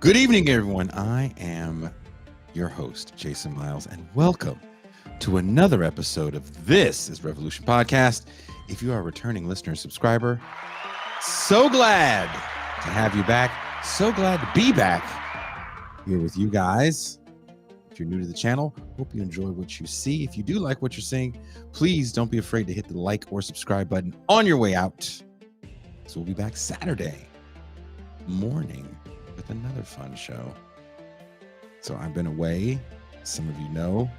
Good evening, everyone. I am your host, Jason Miles, and welcome to another episode of This is Revolution Podcast. If you are a returning listener, subscriber, so glad to have you back. So glad to be back here with you guys. If you're new to the channel, hope you enjoy what you see. If you do like what you're seeing, please don't be afraid to hit the like or subscribe button on your way out. So we'll be back Saturday morning with another fun show. So I've been away, some of you know,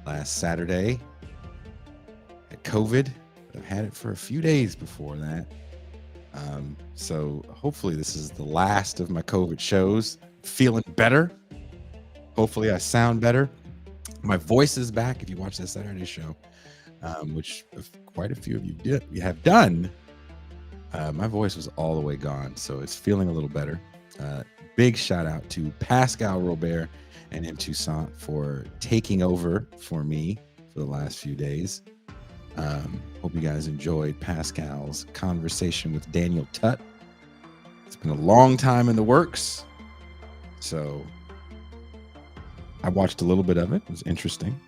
last Saturday had COVID. I've had it for a few days before that. So hopefully this is the last of my COVID shows. Feeling better. Hopefully I sound better. My voice is back if you watch that Saturday show, which quite a few of you have done. My voice was all the way gone, so it's feeling a little better. Big shout out to Pascal Robert and M. Toussaint for taking over for me for the last few days. Hope you guys enjoyed Pascal's conversation with Daniel Tutt. It's been a long time in the works, so I watched a little bit of it. It was interesting.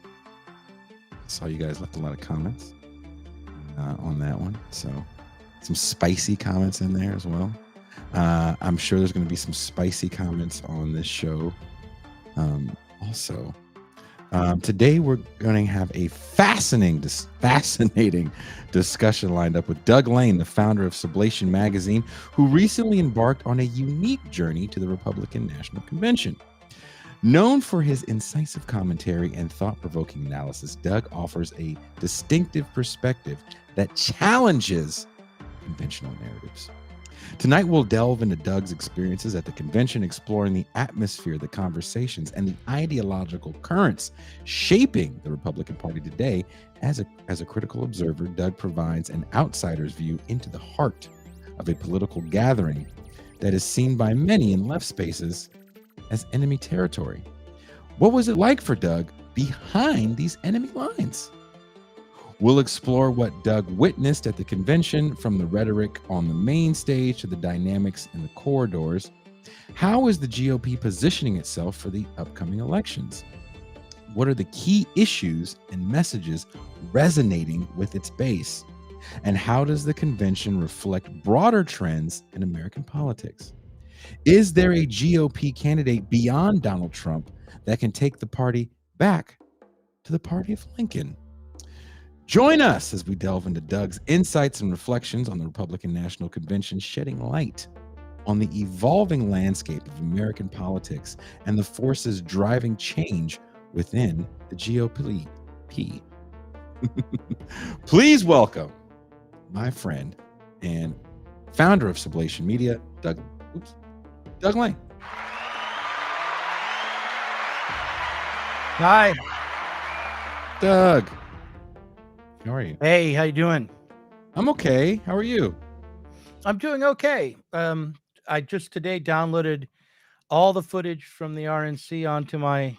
Saw you guys left a lot of comments on that one, so some spicy comments in there as well. I'm sure there's going to be some spicy comments on this show also. Today we're going to have a fascinating discussion lined up with Doug Lain, the founder of Sublation magazine, who recently embarked on a unique journey to the Republican National Convention. Known for his incisive commentary and thought-provoking analysis, Doug offers a distinctive perspective that challenges conventional narratives. Tonight, we'll delve into Doug's experiences at the convention, exploring the atmosphere, the conversations, and the ideological currents shaping the Republican Party today. As a critical observer, Doug provides an outsider's view into the heart of a political gathering that is seen by many in left spaces as enemy territory. What was it like for Doug behind these enemy lines? We'll explore what Doug witnessed at the convention, from the rhetoric on the main stage to the dynamics in the corridors. How is the GOP positioning itself for the upcoming elections? What are the key issues and messages resonating with its base? And how does the convention reflect broader trends in American politics? Is there a GOP candidate beyond Donald Trump that can take the party back to the party of Lincoln? Join us as we delve into Doug's insights and reflections on the Republican National Convention, shedding light on the evolving landscape of American politics and the forces driving change within the GOP. Please welcome my friend and founder of Sublation Media, Doug Lain. Hi, Doug. How are you? hey, how you doing? I'm okay. How are you? I'm doing okay. I just today downloaded all the footage from the RNC onto my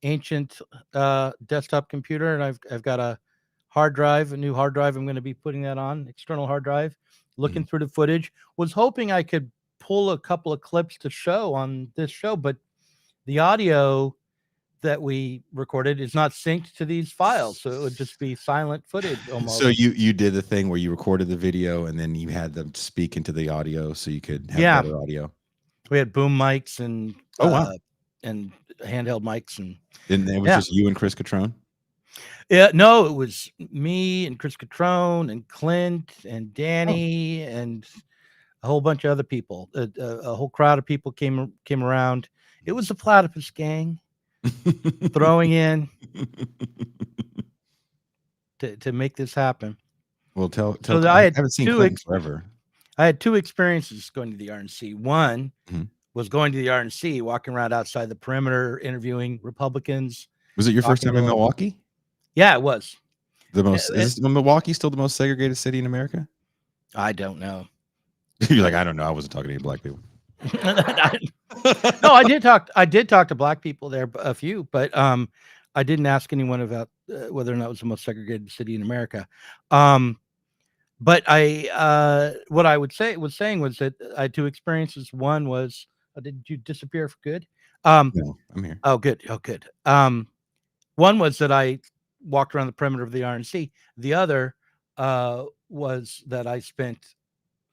ancient desktop computer, and I've got a new hard drive. I'm going to be putting that on, external hard drive. Looking through the footage, was hoping I could pull a couple of clips to show on this show, but the audio that we recorded is not synced to these files, so it would just be silent footage almost. So you did the thing where you recorded the video and then you had them speak into the audio so you could have better audio. We had boom mics and and handheld mics, and it was just you and Chris Catrone? Yeah, no, it was me and Chris Catrone and Clint and Danny and a whole bunch of other people. A whole crowd of people came around. It was the Platypus Gang throwing in to make this happen. Well, tell. So I haven't seen Clinton forever. I had two experiences going to the RNC. One was going to the RNC, walking around outside the perimeter, interviewing Republicans. Was it your first time in Milwaukee? Yeah, it was. Is Milwaukee still the most segregated city in America? I don't know. You're like, I don't know. I wasn't talking to any black people. No, I did talk to black people there, a few, but I didn't ask anyone about whether or not it was the most segregated city in America. But what I was saying was that I had two experiences. One was Did you disappear for good? No, I'm here. Oh, good. Oh, good. One was that I walked around the perimeter of the RNC. The other was that I spent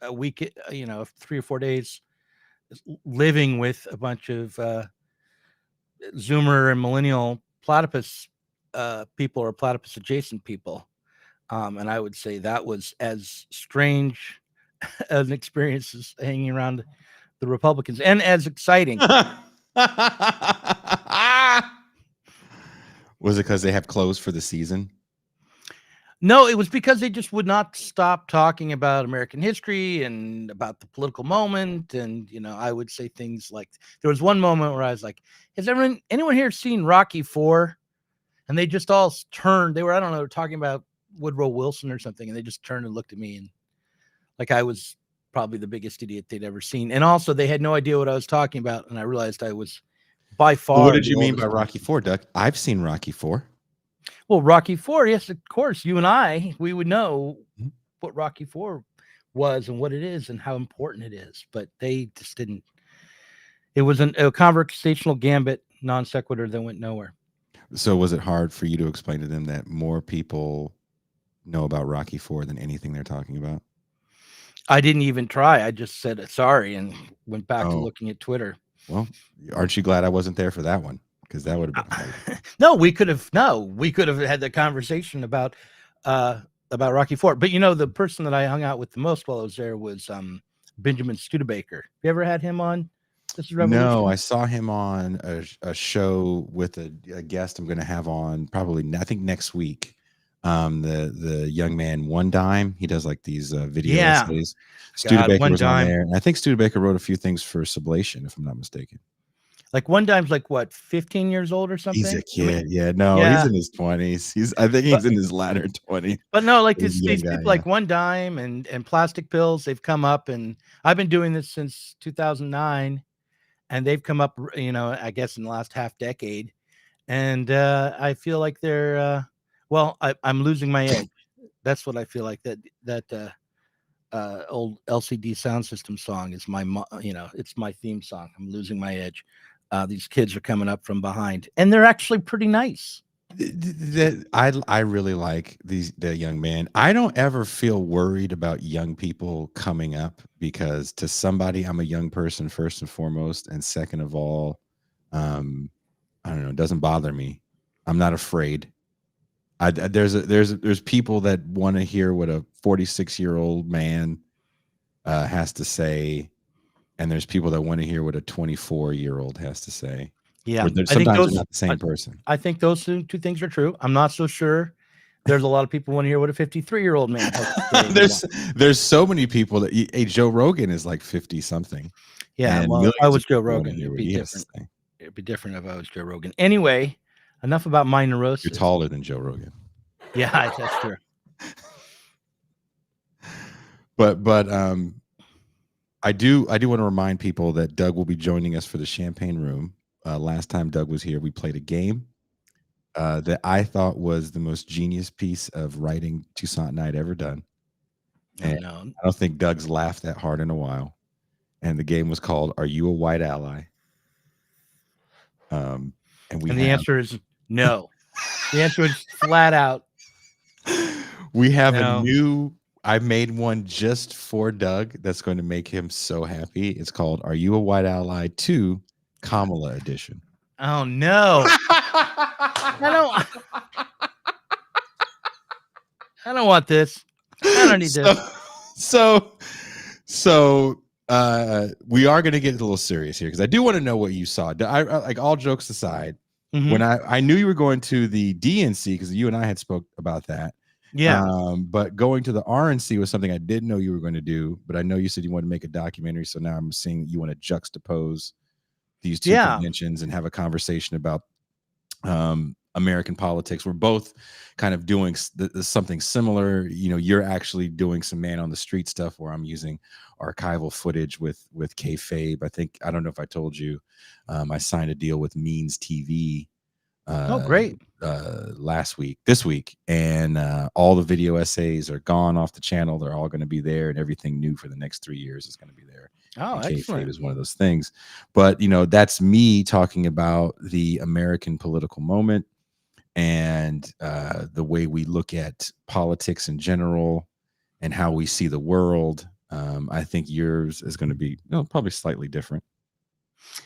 a week, 3 or 4 days living with a bunch of Zoomer and millennial platypus people or platypus adjacent people. And I would say that was as strange an experience as hanging around the Republicans and as exciting. Was it because they have closed for the season? No, it was because they just would not stop talking about American history and about the political moment. And, I would say things like, there was one moment where I was like, has anyone here seen Rocky IV? And they just all turned. They were, I don't know, talking about Woodrow Wilson or something. And they just turned and looked at me and like I was probably the biggest idiot they'd ever seen. And also they had no idea what I was talking about. And I realized I was by far. Well, what did you mean by Rocky IV, Doug? I've seen Rocky IV. Well, Rocky IV, yes, of course. You and I, we would know what Rocky IV was and what it is and how important it is. But they just didn't. It was a conversational gambit, non sequitur that went nowhere. So was it hard for you to explain to them that more people know about Rocky IV than anything they're talking about? I didn't even try. I just said sorry and went back to looking at Twitter. Well, aren't you glad I wasn't there for that one? Because that would have been hard. No, we could have had the conversation about Rocky IV. But the person that I hung out with the most while I was there was Benjamin Studebaker. You ever had him on? This is Revolution? No, I saw him on a show with a guest I'm going to have on probably, I think, next week. The young man One Dime, he does like these video essays. Studebaker was on there, and I think Studebaker wrote a few things for Sublation, if I'm not mistaken. Like One Dime's like what, 15 years old or something? He's a kid. He's in his 20s. I think he's in his latter 20s. But no, like these people like One Dime and Plastic Pills, they've come up, and I've been doing this since 2009, and they've come up, I guess in the last half decade, and I feel like they're I'm losing my edge. That's what I feel like. That old LCD Sound System song is my, it's my theme song. I'm losing my edge. These kids are coming up from behind, and they're actually pretty nice. I really like the young man. I don't ever feel worried about young people coming up because to somebody, I'm a young person first and foremost, and second of all, I don't know, it doesn't bother me. I'm not afraid. There's people that want to hear what a 46-year-old man has to say, and there's people that want to hear what a 24-year-old has to say. Yeah, sometimes they're not the same person. I think those two things are true. I'm not so sure. There's a lot of people want to hear what a 53-year-old man has to say. There's so many people that Joe Rogan is like 50 something. Yeah, well, if I was Joe Rogan, it'd be different. It'd be different if I was Joe Rogan. Anyway, enough about my neurosis. You're taller than Joe Rogan. Yeah, that's true. But I do want to remind people that Doug will be joining us for the Champagne Room. Last time Doug was here, we played a game that I thought was the most genius piece of writing Toussaint Night ever done. And I don't think Doug's laughed that hard in a while. And the game was called "Are You a White Ally?" And the answer is no. The answer is flat out. We have I made one just for Doug that's going to make him so happy. It's called "Are You a White Ally 2 Kamala Edition." Oh no. I don't want this. I don't need this. So we are going to get a little serious here because I do want to know what you saw. I like, all jokes aside, when I knew you were going to the DNC because you and I had spoke about that. Yeah. But going to the RNC was something I didn't know you were going to do, but I know you said you wanted to make a documentary. So now I'm seeing you want to juxtapose these two conventions and have a conversation about American politics. We're both kind of doing something similar. You're actually doing some man on the street stuff where I'm using archival footage with kayfabe. I don't know if I told you, I signed a deal with Means TV. Great. This week, and all the video essays are gone off the channel. They're all going to be there, and everything new for the next 3 years is going to be there. Oh, And kayfabe excellent. is one of those things. But, that's me talking about the American political moment and the way we look at politics in general and how we see the world. I think yours is going to be probably slightly different.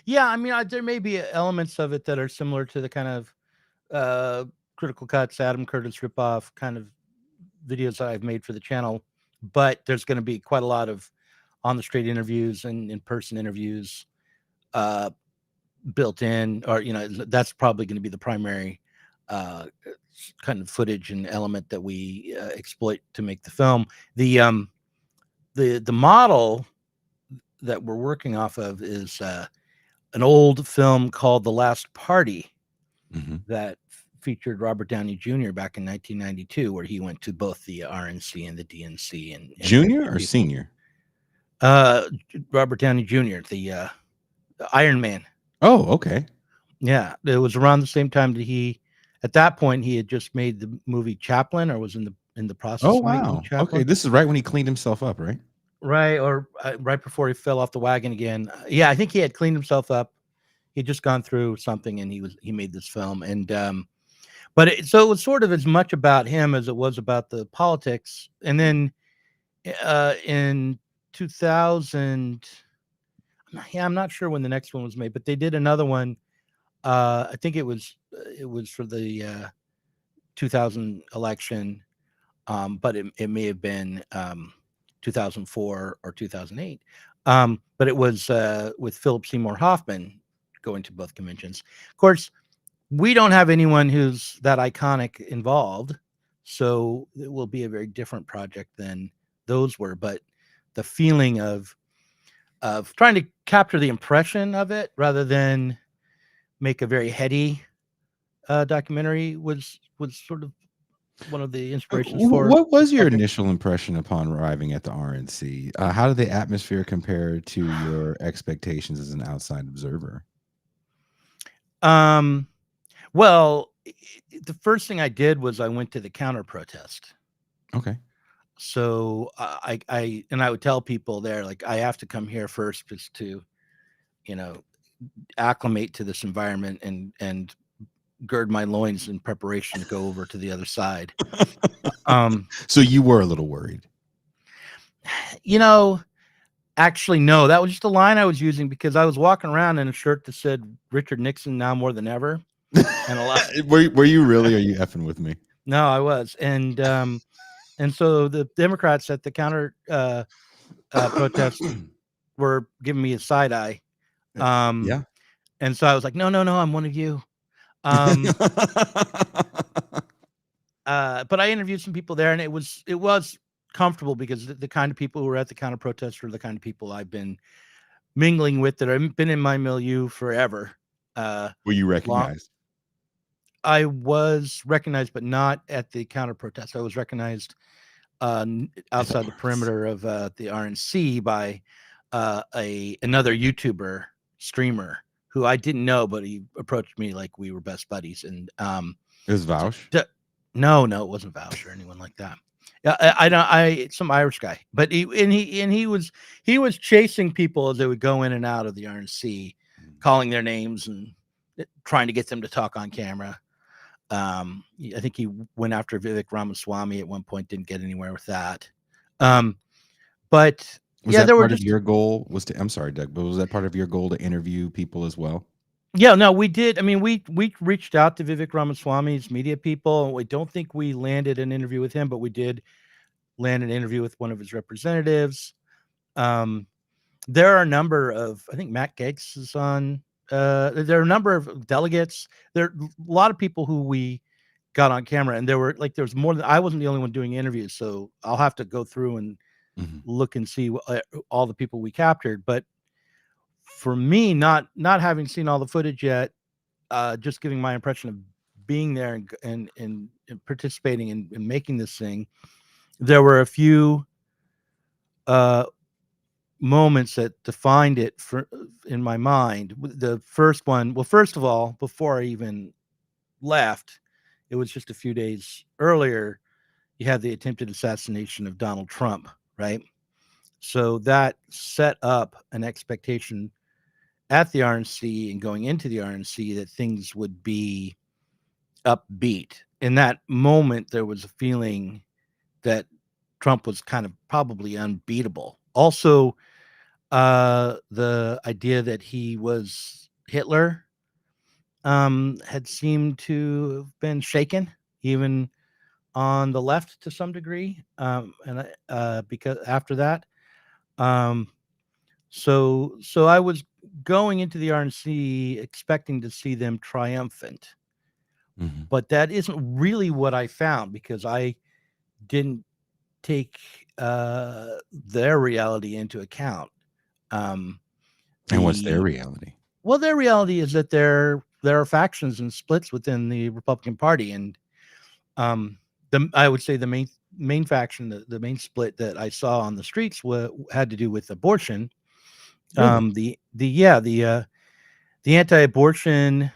Yeah, I mean, there may be elements of it that are similar to the kind of Critical Cuts, Adam Curtis ripoff kind of videos that I've made for the channel, but there's going to be quite a lot of on the street interviews and in-person interviews uh, built in, or that's probably going to be the primary kind of footage and element that we exploit to make the film. The model that we're working off of is an old film called The Last Party that featured Robert Downey Jr. back in 1992, where he went to both the RNC and the DNC and Junior or people. senior? Robert Downey Jr., the Iron Man. Oh, okay. Yeah, it was around the same time that at that point, he had just made the movie Chaplin, or was in the process Oh, of making wow. Chaplin. Okay, this is right when he cleaned himself up, right? Right, or right before he fell off the wagon again. Yeah, I think he had cleaned himself up. He'd just gone through something, and he made this film. And but so it was sort of as much about him as it was about the politics. And then in 2000, I'm not sure when the next one was made, but they did another one. I think it was for the 2000 election, but it may have been 2004 or 2008. But it was with Philip Seymour Hoffman going to both conventions. Of course, we don't have anyone who's that iconic involved, so it will be a very different project than those were. But the feeling of trying to capture the impression of it rather than make a very heady documentary was sort of one of the inspirations for What was the your project. initial impression upon arriving at the RNC? How did the atmosphere compare to your expectations as an outside observer? Well, the first thing I did was I went to the counter protest. Okay. So I would tell people there, like, I have to come here first just to, acclimate to this environment and gird my loins in preparation to go over to the other side. So you were a little worried. Actually, no, that was just a line I was using because I was walking around in a shirt that said Richard Nixon now more than ever. And a lot. Were you really? Are you effing with me? No, I was. And so the Democrats at the counter protest were giving me a side eye. Yeah. And so I was like, no, I'm one of you. But I interviewed some people there, and it was comfortable because the kind of people who were at the counter protest were the kind of people I've been mingling with that have been in my milieu forever. Were you recognized? I was recognized, but not at the counter protest. I was recognized outside the perimeter of the RNC by another YouTuber streamer who I didn't know, but he approached me like we were best buddies. And It was Vaush? No, it wasn't Vaush or anyone like that. I some Irish guy, but he was chasing people as they would go in and out of the RNC, calling their names and trying to get them to talk on camera. I think he went after Vivek Ramaswamy at one point, didn't get anywhere with that. But was that part of your goal? I'm sorry, Doug, but was that part of your goal to interview people as well? Yeah, no, we did. I mean, we reached out to Vivek Ramaswamy's media people. I don't think we landed an interview with him, but we did land an interview with one of his representatives. There are a number of, I think Matt Gaetz is on. There are a number of delegates. There are a lot of people who we got on camera, and there was more than I wasn't the only one doing interviews, so I'll have to go through and look and see all the people we captured. But for me, not having seen all the footage yet, just giving my impression of being there and participating in making this thing, there were a few moments that defined it in my mind. The first one, well, first of all, before I even left, it was just a few days earlier, you had the attempted assassination of Donald Trump, right? So that set up an expectation at the RNC and going into the RNC that things would be upbeat. In that moment, there was a feeling that Trump was kind of probably unbeatable. Also, the idea that he was Hitler had seemed to have been shaken, even on the left to some degree. Because after that, so I was going into the RNC expecting to see them triumphant, but that isn't really what I found, because I didn't take their reality into account. And what's their reality? Well, their reality is that there are factions and splits within the Republican Party, and I would say the main faction, the main split that I saw on the streets had to do with abortion. Really? The anti-abortion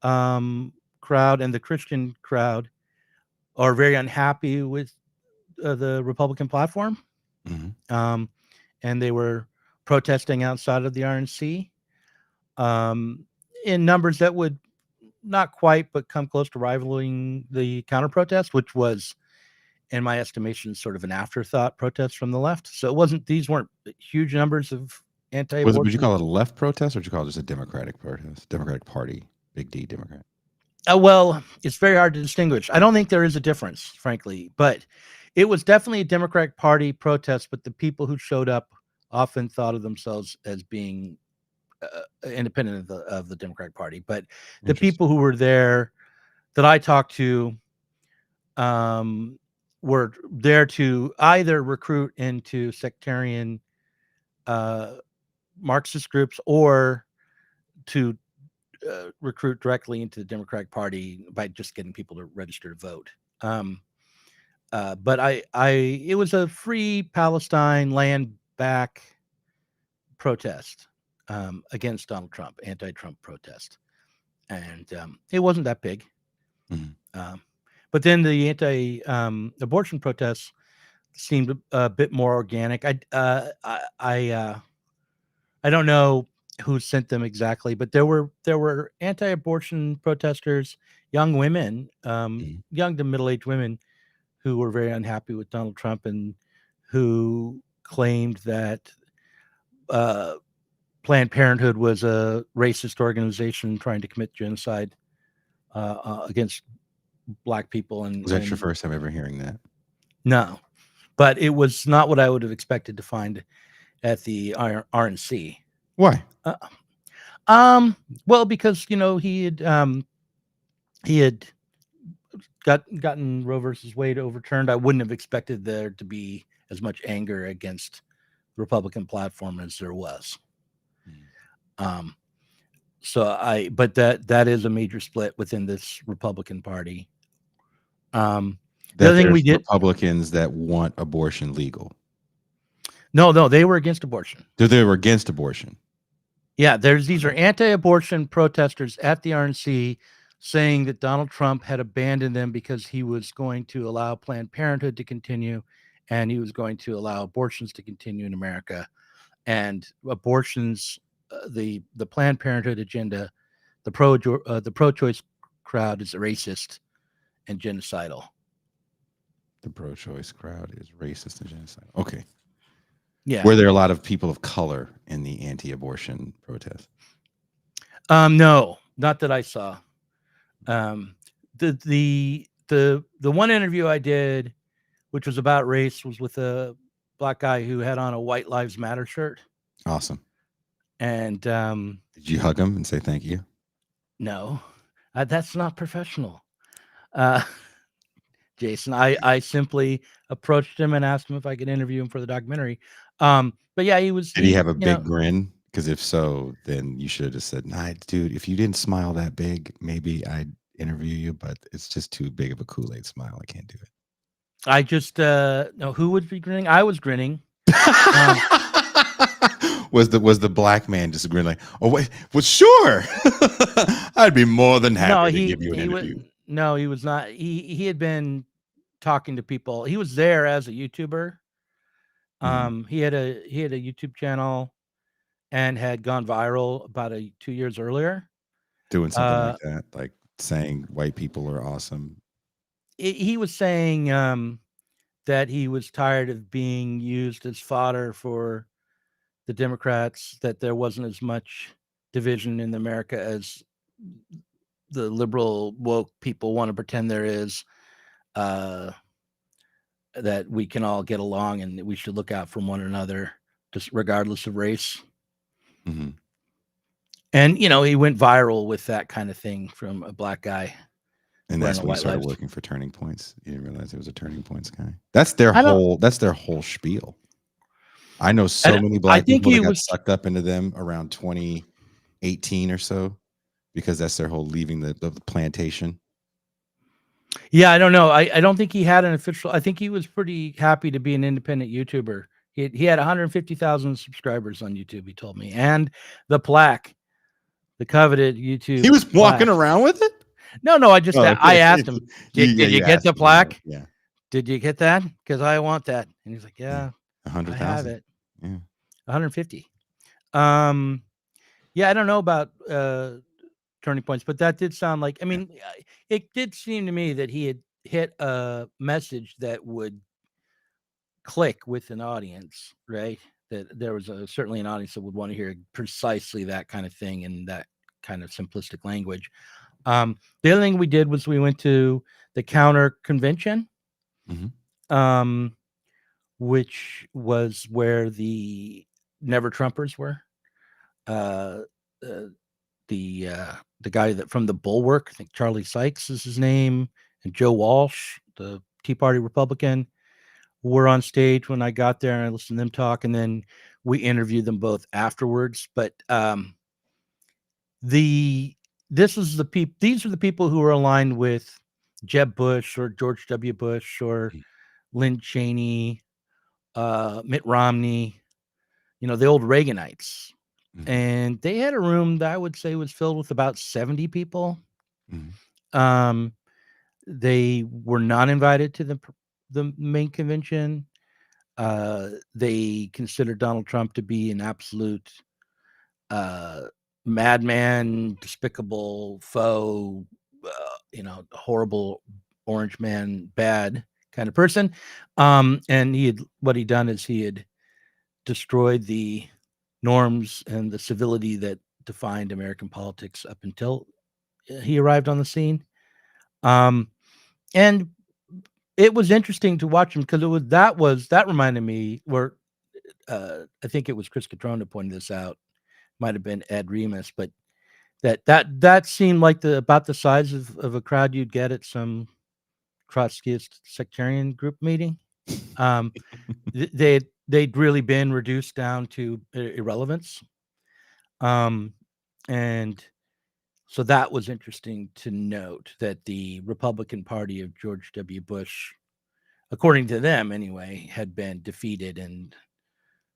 crowd and the Christian crowd are very unhappy with the Republican platform, and they were protesting outside of the RNC in numbers that would not quite, but come close to rivaling the counter protest, which was, in my estimation, sort of an afterthought protest from the left. So these weren't huge numbers of anti-abortion. Would you call it a left protest, or would you call it just a Democratic protest? Democratic Party, big D Democrat. Well, it's very hard to distinguish. I don't think there is a difference, frankly, but it was definitely a Democratic Party protest. But the people who showed up often thought of themselves as being independent of the Democratic Party. But the people who were there that I talked to were there to either recruit into sectarian Marxist groups or to recruit directly into the Democratic Party by just getting people to register to vote. But it was a free Palestine land back protest against Donald Trump, anti-Trump protest. And it wasn't that big. But then the anti-abortion protests seemed a bit more organic. I don't know who sent them exactly, but there were anti-abortion protesters, young women, young to middle-aged women, who were very unhappy with Donald Trump and who claimed that Planned Parenthood was a racist organization trying to commit genocide against Black people. And was that your first time ever hearing that? No, but it was not what I would have expected to find at the RNC. Why? Well, because he had gotten Roe versus Wade overturned. I wouldn't have expected there to be as much anger against the Republican platform as there was. But that is a major split within this Republican Party. The other thing we did, Republicans that want abortion legal. No, they were against abortion. They were against abortion. Yeah, these are anti-abortion protesters at the RNC saying that Donald Trump had abandoned them because he was going to allow Planned Parenthood to continue, and he was going to allow abortions to continue in America. And abortions, the Planned Parenthood agenda, the pro-choice crowd is racist and genocidal. The pro-choice crowd is racist and genocidal. Okay. Yeah. Were there a lot of people of color in the anti-abortion protest? No, not that I saw. The one interview I did, which was about race, was with a Black guy who had on a White Lives Matter shirt. Awesome. And did you hug him and say thank you? No, that's not professional. Jason, I simply approached him and asked him if I could interview him for the documentary. But yeah, he was. Did he have a big grin? Because if so, then you should have just said, "Nah, dude, if you didn't smile that big, maybe I'd interview you, but it's just too big of a Kool-Aid smile. I can't do it." I just no. Who would be grinning? I was grinning. Was the Black man just grinning like, "Oh wait, well sure, I'd be more than happy to give you an interview." No, he was not. He had been talking to people. He was there as a YouTuber, He had a YouTube channel and had gone viral about 2 years earlier. Doing something like that, like saying white people are awesome. He was saying that he was tired of being used as fodder for the Democrats, that there wasn't as much division in America as the liberal woke people want to pretend there is, that we can all get along and we should look out for one another, just regardless of race. Mm-hmm. And, he went viral with that kind of thing from a black guy. And that's when he started working for Turning Points. You didn't realize it was a Turning Points guy. That's their whole spiel. I know so many black people that got sucked up into them around 2018 or so, because that's their whole leaving the plantation. Yeah, I don't know. I don't think he had an official. I think he was pretty happy to be an independent YouTuber. He had 150,000 subscribers on YouTube, he told me, and the plaque, the coveted YouTube. He was walking around with it? No, I just I asked him, did you get the plaque? Yeah. Did you get that? Because I want that. And he's like, yeah, 100,000. I have it. Yeah. 150. Yeah, I don't know about Turning Points, but that did sound like, it did seem to me that he had hit a message that would click with an audience, right? That there was certainly an audience that would want to hear precisely that kind of thing in that kind of simplistic language. The other thing we did was we went to the counter convention, which was where the Never Trumpers were. The guy that from the Bulwark, I think Charlie Sykes is his name, and Joe Walsh, the Tea Party Republican, were on stage when I got there, and I listened to them talk, and then we interviewed them both afterwards. But these are the people who are aligned with Jeb Bush or George W. Bush or Lynn Cheney, Mitt Romney, the old Reaganites. And they had a room that I would say was filled with about 70 people. They were not invited to the main convention. They considered Donald Trump to be an absolute madman, despicable foe, horrible orange man, bad kind of person. And what he'd done is he had destroyed the norms and the civility that defined American politics up until he arrived on the scene. And it was interesting to watch him because that reminded me where I think it was Chris Catrona pointed this out, might have been Ed Remus, but that seemed like about the size of a crowd you'd get at some Trotskyist sectarian group meeting. They'd really been reduced down to irrelevance. And so that was interesting to note that the Republican Party of George W. Bush, according to them anyway, had been defeated and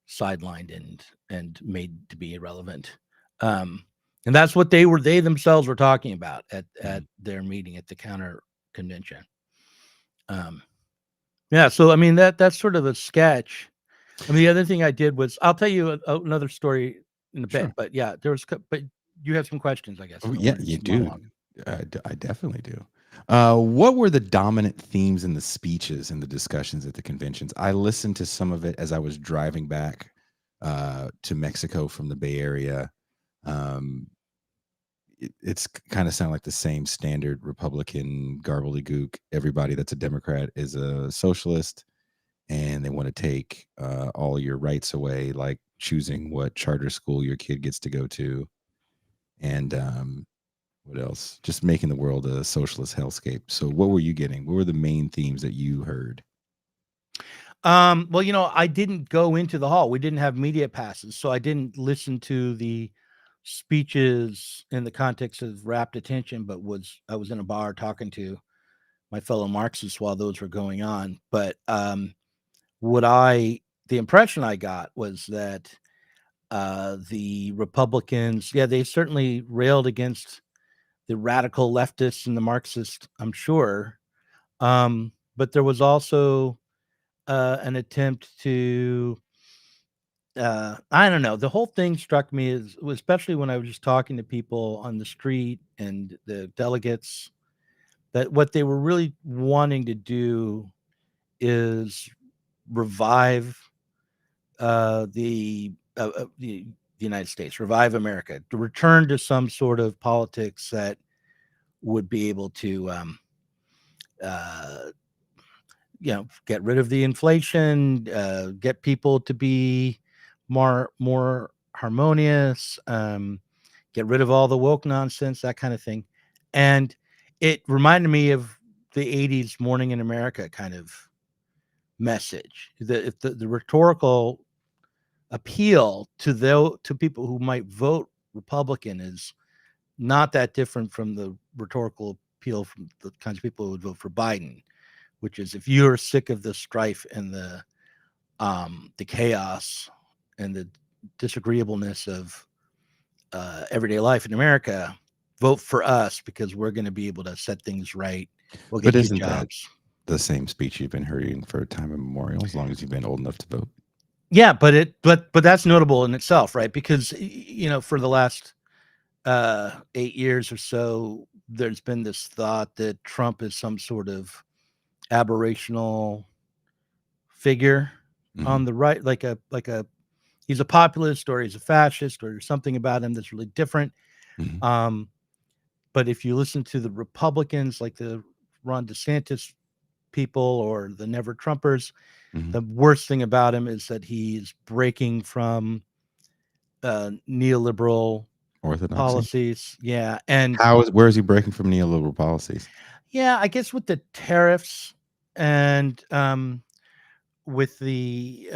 sidelined and made to be irrelevant. And that's what they themselves were talking about at their meeting at the counter convention. Yeah, so that's sort of a sketch. The other thing I did was, I'll tell you another story in a bit, but yeah, but you have some questions, I guess. Oh, yeah, you do. I definitely do. What were the dominant themes in the speeches and the discussions at the conventions? I listened to some of it as I was driving back to Mexico from the Bay Area. It's kind of sound like the same standard Republican gobbledygook. Everybody that's a Democrat is a socialist, and they want to take all your rights away, like choosing what charter school your kid gets to go to. And what else? Just making the world a socialist hellscape. So what were you getting? What were the main themes that you heard? Well, I didn't go into the hall. We didn't have media passes, so I didn't listen to the speeches in the context of rapt attention, but I was in a bar talking to my fellow Marxists while those were going on. But the impression I got was that the Republicans, they certainly railed against the radical leftists and the Marxists, I'm sure. But there was also an attempt to I don't know. The whole thing struck me as, especially when I was just talking to people on the street and the delegates, that what they were really wanting to do is revive the United States, revive America, to return to some sort of politics that would be able to, uh, get rid of the inflation, get people to be more harmonious, get rid of all the woke nonsense, that kind of thing. And it reminded me of the 80s Morning in America kind of message. The rhetorical appeal to people who might vote Republican is not that different from the rhetorical appeal from the kinds of people who would vote for Biden, which is, if you're sick of the strife and the chaos and the disagreeableness of everyday life in America, vote for us because we're going to be able to set things right. We'll But get you isn't that jobs. the same speech you've been hearing for time immemorial, as long as you've been old enough to vote? Yeah, but that's notable in itself, right? Because for the last 8 years or so, there's been this thought that Trump is some sort of aberrational figure on the right, like a he's a populist, or he's a fascist, or something about him that's really different. Mm-hmm. But if you listen to the Republicans, like the Ron DeSantis people or the Never Trumpers, Mm-hmm. the worst thing about him is that he's breaking from neoliberal Orthodoxy. policies. Yeah. And Where is he breaking from neoliberal policies? yeah, I guess with the tariffs and with the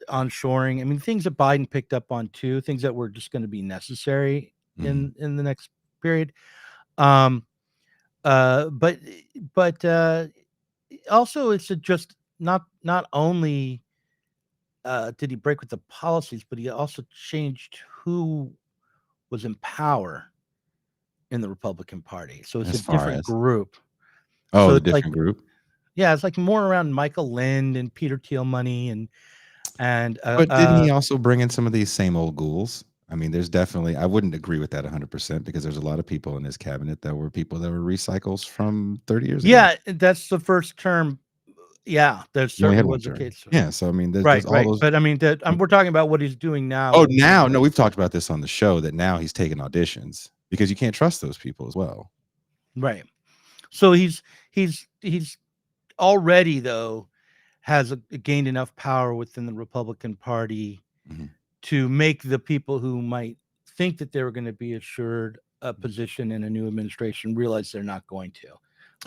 onshoring, I mean, things that Biden picked up on too, things that were just going to be necessary in the next period. Um, but also, it's just not only did he break with the policies, but he also changed who was in power in the Republican Party. So it's a As far different as group. oh, So the it's like, different group. yeah, it's like more around Michael Lind and Peter Thiel money and But didn't he also bring in some of these same old ghouls? I mean, there's definitely, I wouldn't agree with that 100%, because there's a lot of people in his cabinet that were people that were recycles from 30 years ago. yeah, that's the first term. Yeah, there He only certainly had one was the term. case. Yeah, so I mean, there's Right, all right. those. But I mean, we're talking about what he's doing now Oh, with now, no, we've talked about this on the show, that now he's taking auditions because you can't trust those people as well. right. So he's already, though, has gained enough power within the Republican Party Mhm. to make the people who might think that they were going to be assured a position in a new administration realize they're not going to.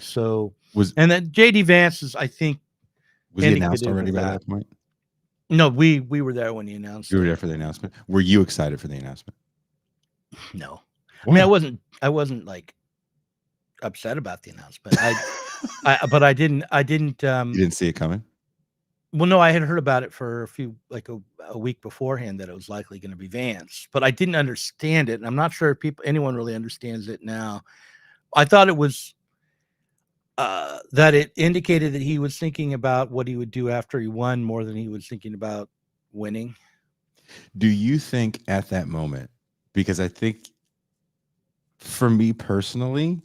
So, Was and then JD Vance is, I think, was he announced indicative already of by that. that point? No, we were there when he You announced were it. there for the announcement. Were you excited for the announcement? No, I mean, Why? I wasn't like upset about the announcement. But I didn't. You didn't see it coming? Well, no, I had heard about it for a week beforehand that it was likely going to be Vance, but I didn't understand it, and I'm not sure if anyone really understands it now. I thought it was that it indicated that he was thinking about what he would do after he won more than he was thinking about winning. Do you think at that moment, because I think for me personally,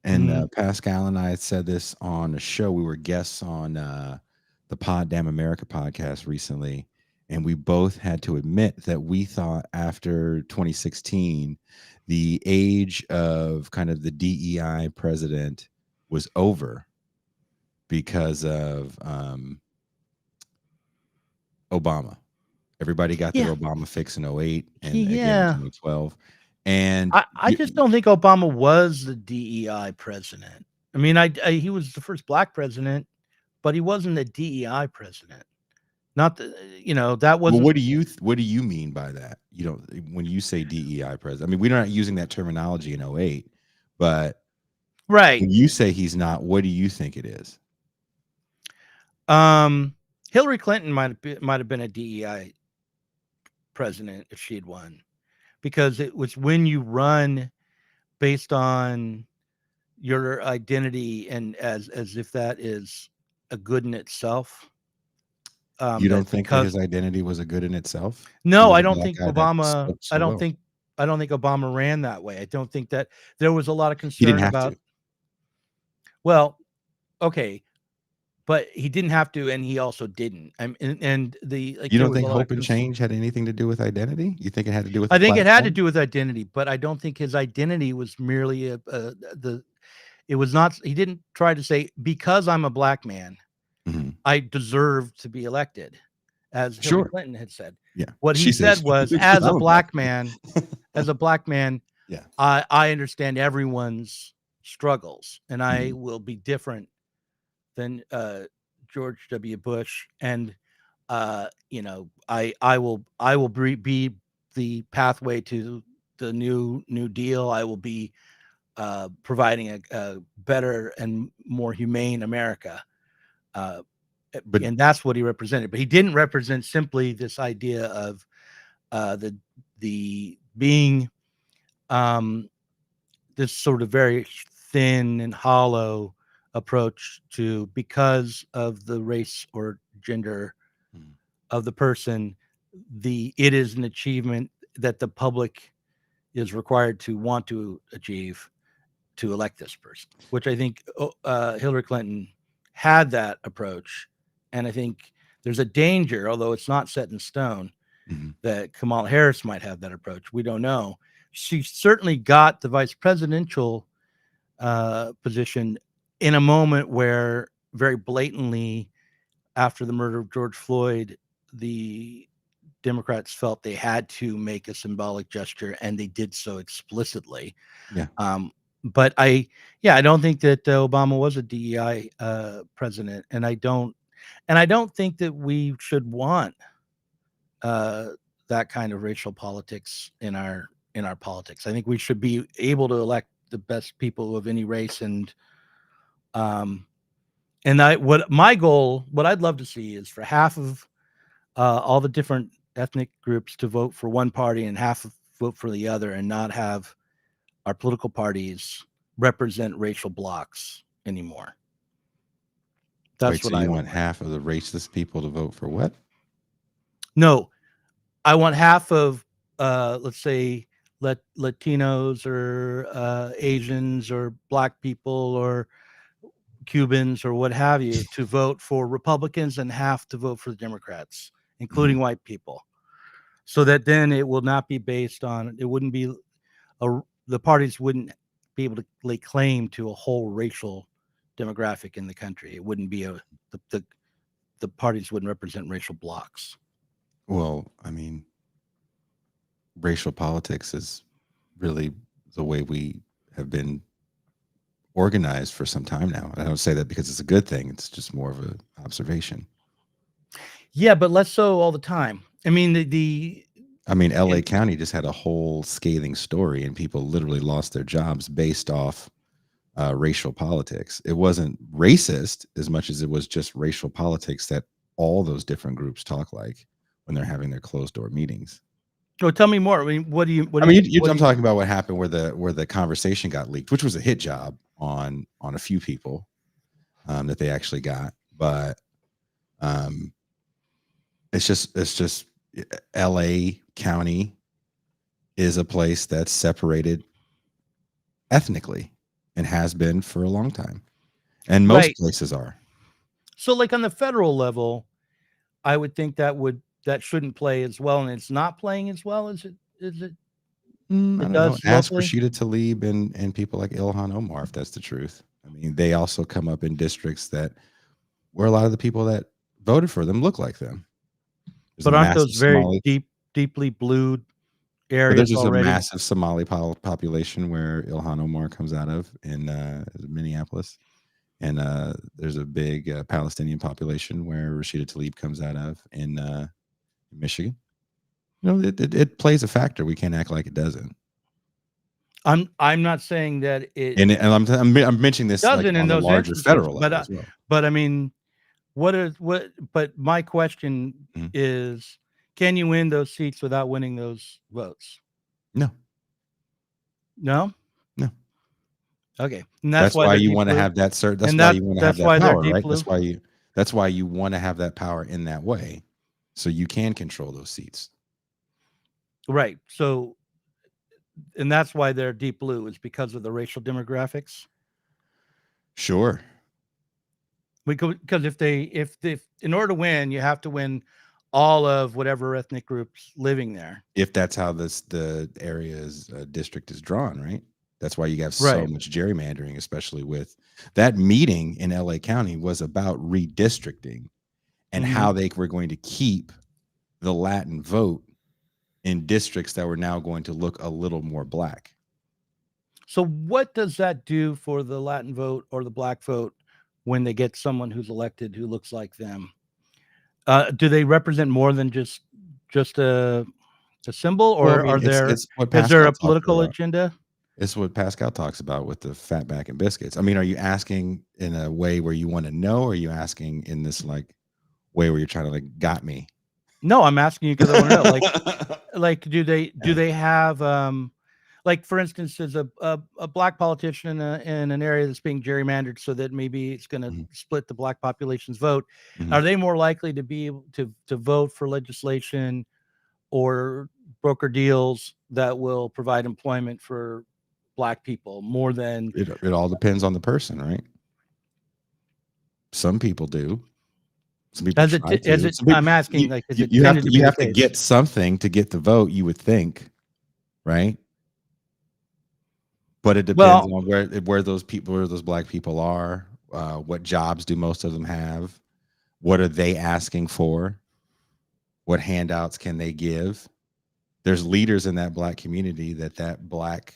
and Mhm. Pascal and I had said this on a show, we were guests on the Pod Damn America podcast recently, and we both had to admit that we thought after 2016, the age of kind of the DEI president was over because of Obama. Everybody got their Yeah, Obama fix in '08 and again in yeah. 2012. And I just don't think Obama was the DEI president. I mean, he was the first black president, but he wasn't a DEI president. Not the, that well, wasn't what do you mean by that? You know, when you say DEI president, I mean, we're not using that terminology in '08, but right. when you say he's not, what do you think it is? Hillary Clinton might have been a DEI president if she had won, because it was when you run based on your identity and as if that is a good in itself. You don't That think that because his identity was a good in itself? He no, was I a don't black think guy that Obama. spoke so well. I don't think Obama ran that way. I don't think that there was a lot of He didn't concern have about. to. Well, okay, but he didn't have to, and he also didn't. And You there don't was a think lot of hope and change had anything to do with identity? You think it had to do with I the think it had to platform? do with identity, but I don't think his identity was merely it was not. He didn't try to say, because I'm a black man, Mhm. I deserve to be elected, as Hillary Sure. Clinton had said. Yeah. What he She says said was, because I'm a black man. as a black man, Yeah. I understand everyone's struggles, and I Mhm. will be different than George W. Bush, and I will be the pathway to the new deal. I will be providing a better and more humane America. Uh, But and that's what he represented. But he didn't represent simply this idea of the being this sort of very thin and hollow approach to, because of the race or gender Mhm. of the person, it is an achievement that the public is required to want to achieve to elect this person, which I think Hillary Clinton had that approach. And I think there's a danger, although it's not set in stone, Mhm. that Kamala Harris might have that approach. We don't know. She certainly got the vice presidential position in a moment where, very blatantly, after the murder of George Floyd, the Democrats felt they had to make a symbolic gesture, and they did so explicitly. Yeah. But I don't think that Obama was a DEI president, and I don't think that we should want that kind of racial politics in our politics. I think we should be able to elect the best people of any race, and what my goal, what I'd love to see, is for half of all the different ethnic groups to vote for one party and half vote for the other, and not have our political parties represent racial blocks anymore. That's Wait, so what I you would want like. half of the racist people to vote for what? No, I want half of, let's say, Latinos or Asians or Black people or Cubans or what have you to vote for Republicans, and half to vote for the Democrats, including Mhm. white people, so that then it will not be based on, it wouldn't be the parties wouldn't be able to lay claim to a whole racial demographic in the country. It wouldn't be the parties wouldn't represent racial blocks. Well, I mean, racial politics is really the way we have been organized for some time now. I don't say that because it's a good thing. It's just more of an observation. Yeah, but less so all the time. I mean, I mean, LA County just had a whole scathing story, and people literally lost their jobs based off racial politics. It wasn't racist as much as it was just racial politics that all those different groups talk like when they're having their closed door meetings. So tell me more. I mean, I'm talking about what happened where the conversation got leaked, which was a hit job on a few people that they actually got, but it's just LA County is a place that's separated ethnically and has been for a long time, and most right. places are. So, like, on the federal level, I would think that shouldn't play as well, and it's not playing as well as it I don't know. does Ask locally. Rashida Tlaib and people like Ilhan Omar if that's the truth. I mean, they also come up in districts that where a lot of the people that voted for them look like them. There's a But aren't massive those very Somali, deeply blue but there's areas just a already? massive Somali population where Ilhan Omar comes out of in Minneapolis, and there's a big Palestinian population where Rashida Tlaib comes out of in Michigan. You know, it plays a factor. We can't act like it doesn't. I'm not saying that it And I'm mentioning this like doesn't in on a those larger instances, federal but level as well. I mean, but my question Mhm. is, can you win those seats without winning those votes? No, No? no. Okay. And that's That's why why they're you deep want to blue. have that And that's why you want to have that's that why they're power, deep right? blue. That's why you want to have that power in that way, so you can control those seats. Right. So, and that's why they're deep blue, is because of the racial demographics. Sure. Because if in order to win, you have to win all of whatever ethnic groups living there. If that's how the area's district is drawn, right? That's why you have so Right. much gerrymandering, especially with that meeting in LA County was about redistricting and how they were going to keep the Latin vote in districts that were now going to look a little more black. So what does that do for the Latin vote or the black vote when they get someone who's elected who looks like them? Do they represent more than just a symbol, or Well, I mean, is what there Pascal a talks political about. agenda? It's what Pascal talks about with the fat back and biscuits. I mean, are you asking in a way where you want to know, or are you asking in this like way where you're trying to like got me? No, I'm asking you because I want to know. Like, do they have like, for instance, there's a black politician in an area that's being gerrymandered so that maybe it's going to split the black population's vote. Are they more likely to be able to vote for legislation or broker deals that will provide employment for black people more than It all depends on the person, right? Some people do. Some people try to. Some people, I'm asking, like, is it you have tended to to be you the have to case? get something to get the vote, you would think, right? But it depends on where those people, where those black people are. What jobs do most of them have? What are they asking for? What handouts can they give? There's leaders in that black community that black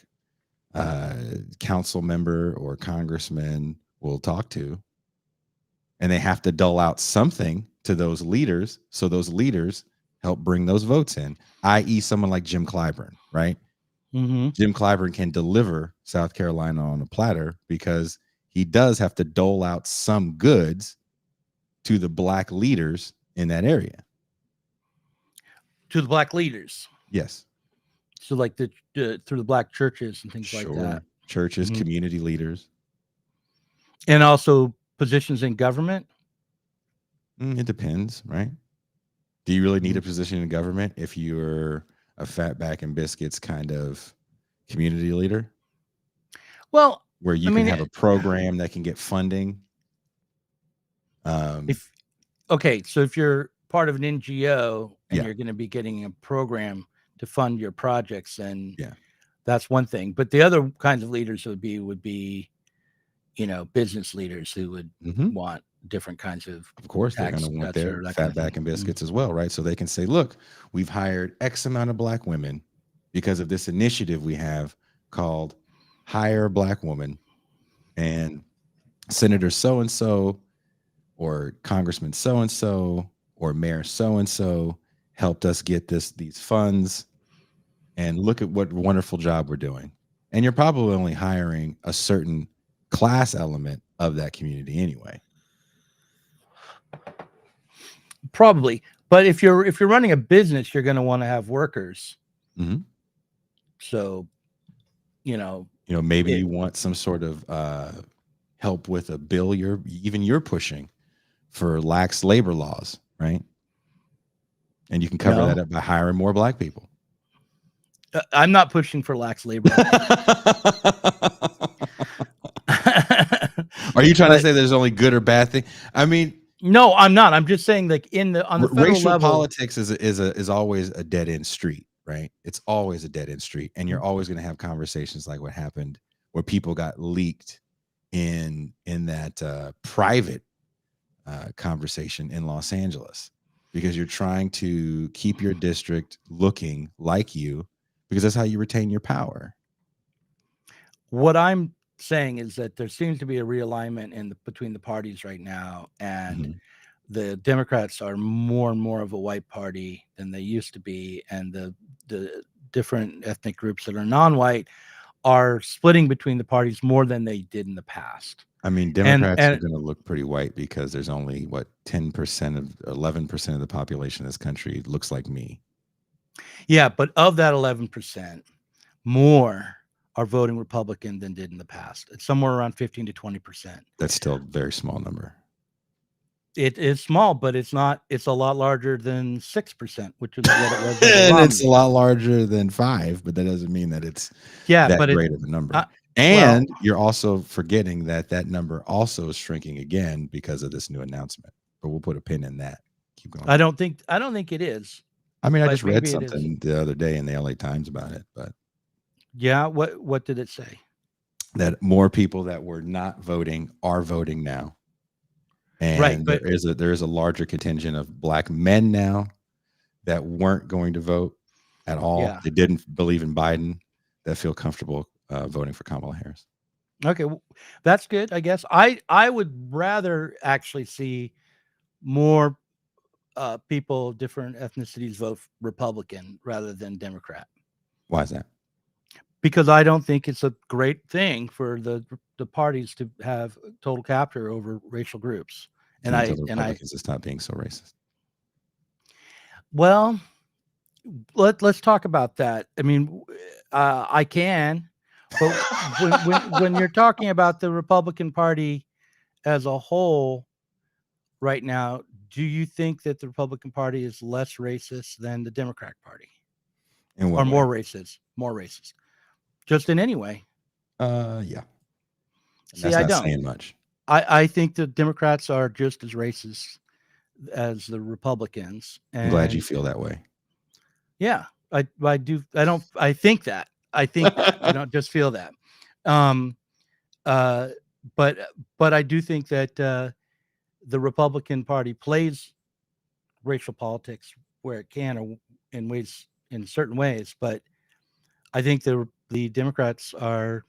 council member or congressman will talk to, and they have to dole out something to those leaders, so those leaders help bring those votes in, i.e. someone like Jim Clyburn, right? Jim Clyburn can deliver South Carolina on a platter because he does have to dole out some goods to the black leaders in that area. To the black leaders. Yes. So like through the black churches and things like that. Churches, community leaders. And also positions in government? It depends, right? Do you really need a position in government if you're a fat back and biscuits kind of community leader? Well, where you can have a program that can get funding. So if you're part of an NGO and you're going to be getting a program to fund your projects, then that's one thing. But the other kinds of leaders would be, business leaders who would want different kinds of. Of course, they're going to want their fat back and biscuits as well, right? So they can say, look, we've hired X amount of black women because of this initiative we have called Hire a Black Woman, and Senator so-and-so or Congressman so-and-so or Mayor so-and-so helped us get these funds, and look at what wonderful job we're doing. And you're probably only hiring a certain class element of that community anyway. Probably. But if you're running a business, you're going to want to have workers. So, maybe you want some sort of help with a bill you're pushing for lax labor laws, right? And you can cover that up by hiring more black people. I'm not pushing for lax labor. Are you trying to say there's only good or bad thing? I mean, no, I'm not. I'm just saying, like, on the federal racial level, politics is always a dead end street, right? It's always a dead end street, and you're always going to have conversations like what happened, where people got leaked in that private conversation in Los Angeles, because you're trying to keep your district looking like you, because that's how you retain your power. What I'm saying is that there seems to be a realignment between the parties right now, and the Democrats are more and more of a white party than they used to be, and the different ethnic groups that are non-white are splitting between the parties more than they did in the past. I mean, Democrats are going to look pretty white because there's only 10% of 11% of the population of this country looks like me. Yeah, but of that 11%, more are voting Republican than did in the past. It's somewhere around 15 to 20%. That's still a very small number. It is small, but it's not. It's a lot larger than 6%, which is what it was under And it's a Romney. lot larger than 5, but that doesn't mean that it's Yeah, that but great of a number. uh, well, And you're also forgetting that that number also is shrinking again because of this new announcement. But we'll put a pin in that. Keep going. I don't think it is, I mean, I but just read maybe it is. something the other day in the LA Times about it, but Yeah. What did it say? that more people that were not voting are voting now. Right, And but there is a larger contingent of black men now that weren't going to vote at all. yeah. They didn't believe in Biden that feel comfortable voting for Kamala Harris. Okay, that's good. I guess I would rather actually see more people of different ethnicities vote Republican rather than Democrat, Why is that? because I don't think it's a great thing for the parties to have total capture over racial groups. Can And you tell I the and I Republicans to stop being so racist? well, let's talk about that. I mean, I can, but when you're talking about the Republican Party as a whole right now, do you think that the Republican Party is less racist than the Democratic Party, In or what way? more racist? More racist, just in any way. Yeah. And See, that's I not don't. saying much. I think the Democrats are just as racist as the Republicans, I'm glad you and feel that way. yeah, I do. I don't. I think that. I think that. I don't just feel that. Um, uh, but but I do think that the Republican Party plays racial politics where it can, or in certain ways. But I think the Democrats are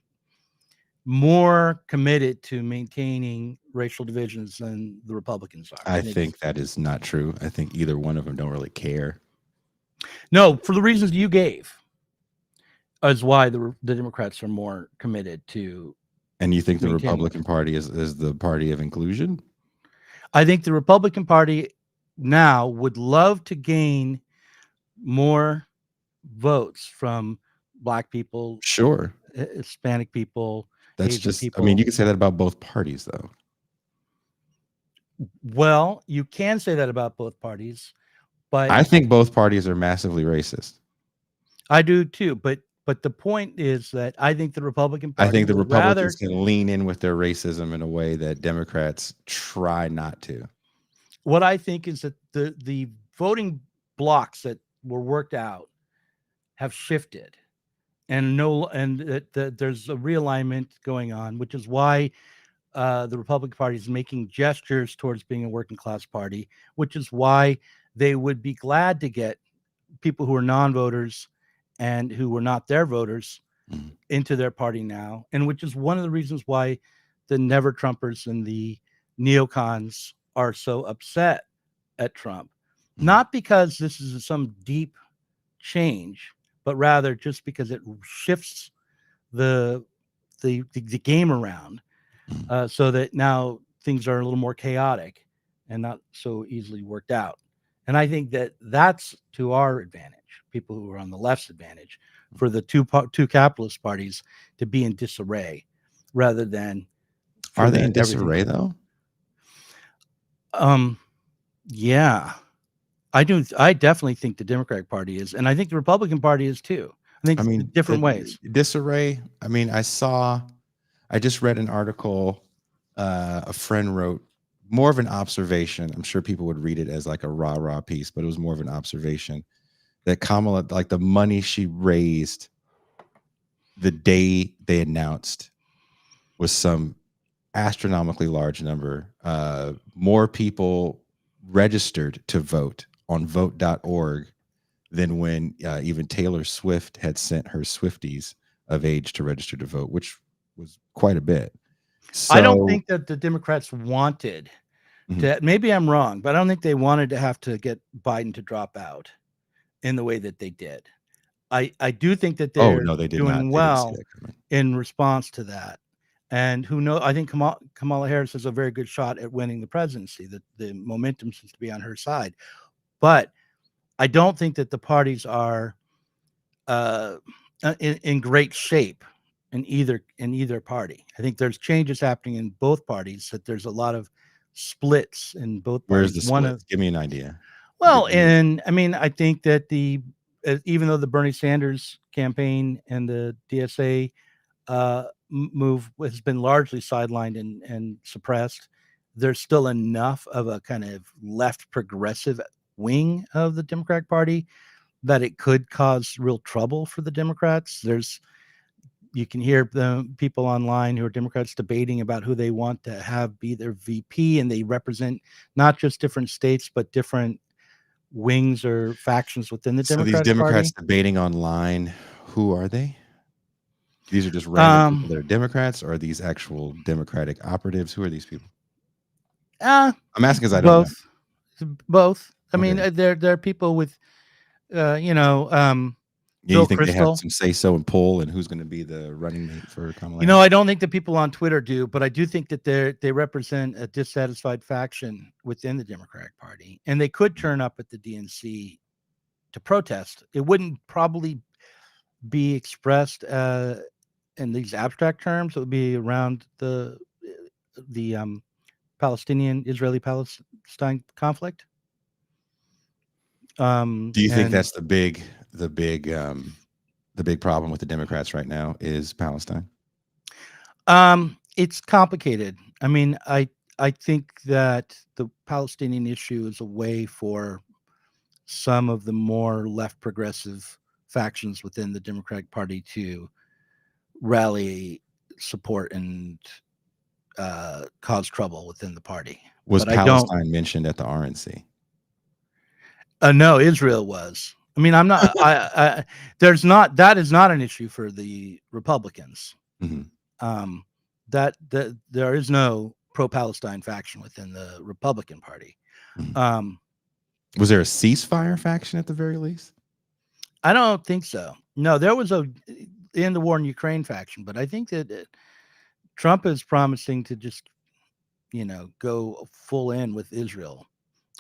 more committed to maintaining racial divisions than the Republicans are. I I think think that is not true. I think either one of them don't really care. no, for the reasons you gave, is why the Democrats are more committed to And you think the maintaining. Republican Party is the party of inclusion? I think the Republican Party now would love to gain more votes from Black people, Sure. Hispanic people, That's Asian just, I mean, people. you can say that about both parties, though. Well, you can say that about both parties, but I think both parties are massively racist. I do too. But the point is that I think the Republican I Party think the would Republicans rather. can lean in with their racism in a way that Democrats try not to. What I think is that the voting blocks that were worked out have shifted, and that there's a realignment going on, which is why the Republican Party is making gestures towards being a working class party, which is why they would be glad to get people who are non-voters and who were not their voters Mhm. into their party now, and which is one of the reasons why the never Trumpers and the neocons are so upset at Trump. Mhm. Not because this is some deep change, but rather just because it shifts the the game around, Mhm. so that now things are a little more chaotic and not so easily worked out. And I think that that's to our advantage, people who are on the left's advantage, for the two capitalist parties to be in disarray rather than for Are they in everything. disarray, though? Yeah, I do. I definitely think the Democratic Party is, and I think the Republican Party is too. I think I it's mean, different the ways. disarray. I mean, I just read an article a friend wrote, more of an observation. I'm sure people would read it as like a rah rah piece, but it was more of an observation that Kamala, like the money she raised the day they announced, was some astronomically large number. More people registered to vote on vote.org than when even Taylor Swift had sent her Swifties of age to register to vote, which was quite a bit. I don't So, think that the Democrats wanted mhm. to. Maybe I'm wrong, but I don't think they wanted to have to get Biden to drop out in the way that they did. I do think that Oh they're no, they did not. doing They didn't see well that coming. in response to that. And who knows? I think Kamala Harris has a very good shot at winning the presidency. That the momentum seems to be on her side, but I don't think that the parties are uh, in great shape in either party. I think there's changes happening in both parties. That there's a lot of splits in both Where's parties. the split? Give me an idea. I think that even though the Bernie Sanders campaign and the DSA move has been largely sidelined and suppressed, there's still enough of a kind of left progressive wing of the Democratic Party that it could cause real trouble for the Democrats. You can hear the people online who are Democrats debating about who they want to have be their VP, and they represent not just different states, but different wings or factions within the So these Democratic Democrats Party. debating online, who are they? These are just random people that are Democrats, or are these actual Democratic operatives? Who are these people? I'm asking because I don't know. Both. I Okay. mean, they're people with, Yeah, Bill you think they have Kristol. some say so and pull and who's going to be the running mate for Kamala? I don't think the people on Twitter do, but I do think that they represent a dissatisfied faction within the Democratic Party, and they could turn up at the DNC to protest. It wouldn't probably be expressed in these abstract terms. It would be around the Palestinian Israeli Palestine conflict. Do you think that's the big problem with the Democrats right now is Palestine? It's complicated. I mean, I think that the Palestinian issue is a way for some of the more left progressive factions within the Democratic Party to rally support and cause trouble within the party. Was But I don't. Palestine mentioned at the RNC? No, Israel was. I mean, I'm not. There's not. That is not an issue for the Republicans. Mm-hmm. That there is no pro-Palestine faction within the Republican Party. Mm-hmm. Was there a ceasefire faction at the very least? I don't think so. No, there was a in the war in Ukraine faction, but I think that Trump is promising to just, go full in with Israel,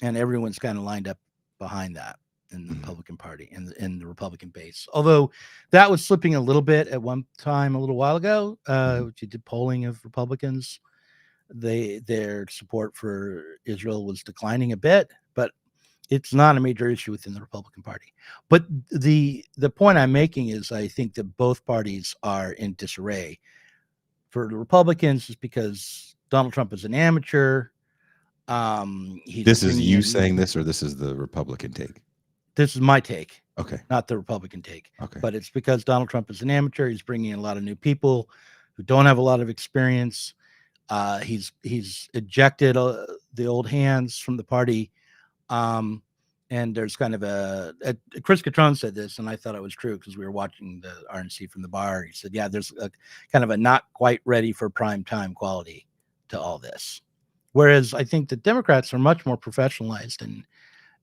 and everyone's kind of lined up behind that in the Republican Party and in the Republican base. Although that was slipping a little bit at one time, a little while ago, which you did polling of Republicans. Their support for Israel was declining a bit, but it's not a major issue within the Republican Party. But the point I'm making is I think that both parties are in disarray. For the Republicans, it's because Donald Trump is an amateur. This is you saying this, or this is the Republican take? This is my take. Okay. Not the Republican take. Okay. But it's because Donald Trump is an amateur. He's bringing in a lot of new people who don't have a lot of experience. He's ejected the old hands from the party. And there's kind of a Chris Catrone said this, and I thought it was true because we were watching the RNC from the bar. He said, yeah, there's a kind of a not quite ready for prime time quality to all this. Whereas I think the Democrats are much more professionalized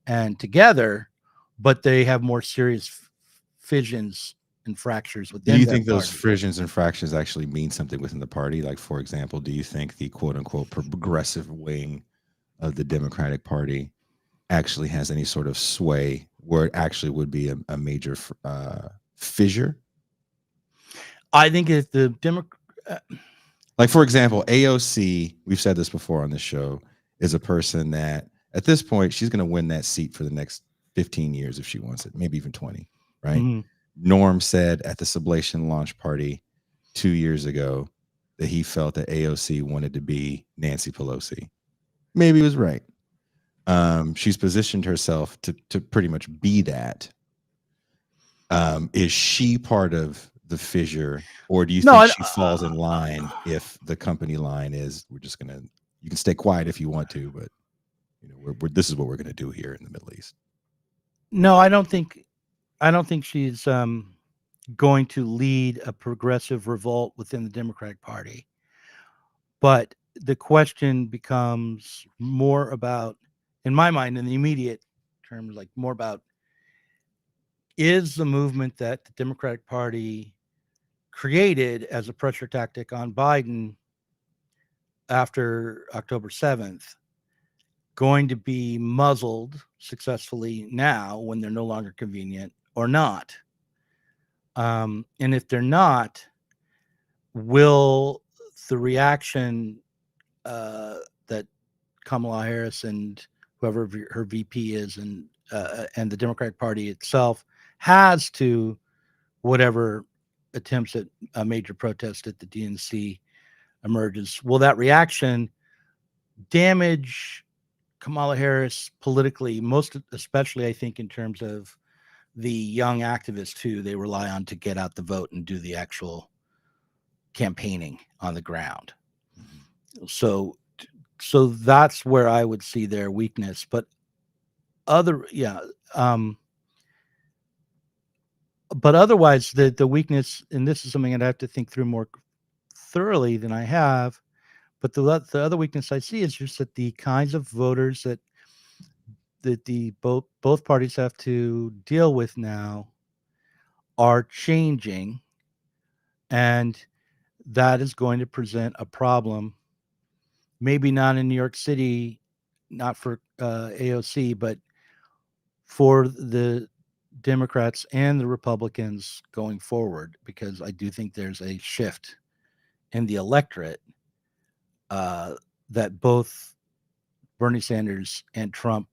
and together, but they have more serious fissions and fractures within. Do you think those fissions and fractures actually mean something within the party? Like, for example, do you think the quote unquote progressive wing of the Democratic Party actually has any sort of sway where it actually would be a major fissure? I think if the like, for example, AOC, we've said this before on this show, is a person that at this point, she's going to win that seat for the next 15 years if she wants it, maybe even 20, right? Mm-hmm. Norm said at the Sublation launch party 2 years ago that he felt that AOC wanted to be Nancy Pelosi. Maybe he was right. She's positioned herself to pretty much be that. Is she part of the fissure, or do you think she falls in line if the company line is you can stay quiet if you want to, but this is what we're going to do here in the Middle East? No, I don't think she's going to lead a progressive revolt within the Democratic Party. But the question becomes more about, in my mind, in the immediate terms, like more about, is the movement that the Democratic Party created as a pressure tactic on Biden after October 7th going to be muzzled successfully now when they're no longer convenient or not? And if they're not, will the reaction that Kamala Harris and whoever her VP is, and the Democratic Party itself has to whatever attempts at a major protest at the DNC emerges. Will that reaction damage Kamala Harris politically, most especially, I think, in terms of the young activists who they rely on to get out the vote and do the actual campaigning on the ground. So that's where I would see their weakness. But but otherwise, the weakness, and this is something I'd have to think through more thoroughly than I have. But the other weakness I see is just that the kinds of voters that the both parties have to deal with now are changing, and that is going to present a problem. Maybe not in New York City, not for AOC, but for the Democrats and the Republicans going forward, because I do think there's a shift in the electorate that both Bernie Sanders and Trump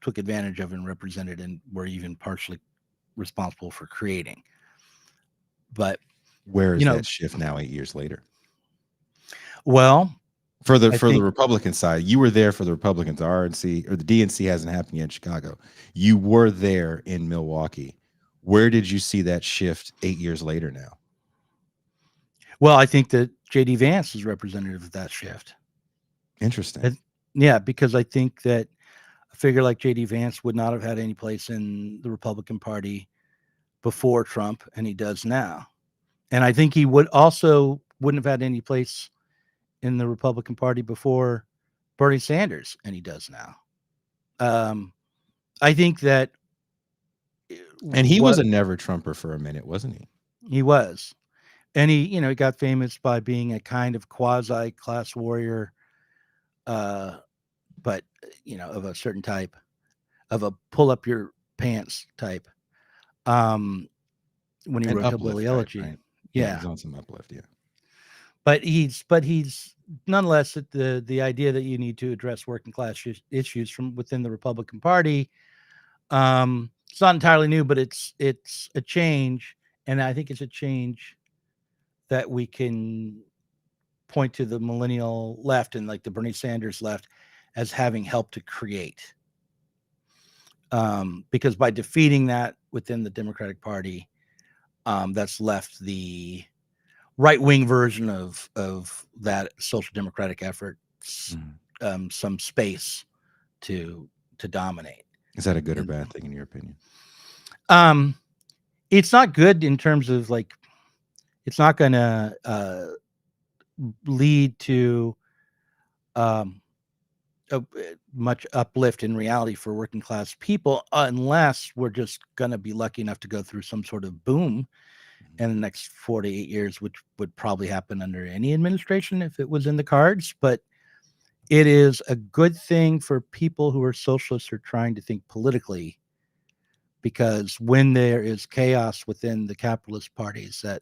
took advantage of and represented and were even partially responsible for creating. But where is that shift now 8 years later? Well, for the Republican side, you were there for the Republicans. The RNC or the DNC hasn't happened yet in Chicago. You were there in Milwaukee. Where did you see that shift 8 years later now? Well, I think that J.D. Vance is representative of that shift. Interesting. Yeah, because I think that a figure like J.D. Vance would not have had any place in the Republican Party before Trump, and he does now. And I think he wouldn't have had any place in the Republican Party before Bernie Sanders, and he does now. I think that, and he was a never Trumper for a minute, wasn't he? He was, and he got famous by being a kind of quasi class warrior, but of a certain type, of a pull up your pants type. When he wrote Hillbilly Elegy, right? Yeah, he's on some uplift, yeah. But he's nonetheless the idea that you need to address working class issues from within the Republican Party. It's not entirely new, but it's a change, and I think it's a change that we can point to the millennial left and like the Bernie Sanders left as having helped to create. Because by defeating that within the Democratic Party, that's left the right-wing version of that social democratic effort some space to dominate. Is that a good or bad thing in your opinion? It's not good in terms of like, it's not going to lead to much uplift in reality for working class people, unless we're just going to be lucky enough to go through some sort of boom in the next 4 to 8 years, which would probably happen under any administration if it was in the cards. But it is a good thing for people who are socialists or trying to think politically, because when there is chaos within the capitalist parties, that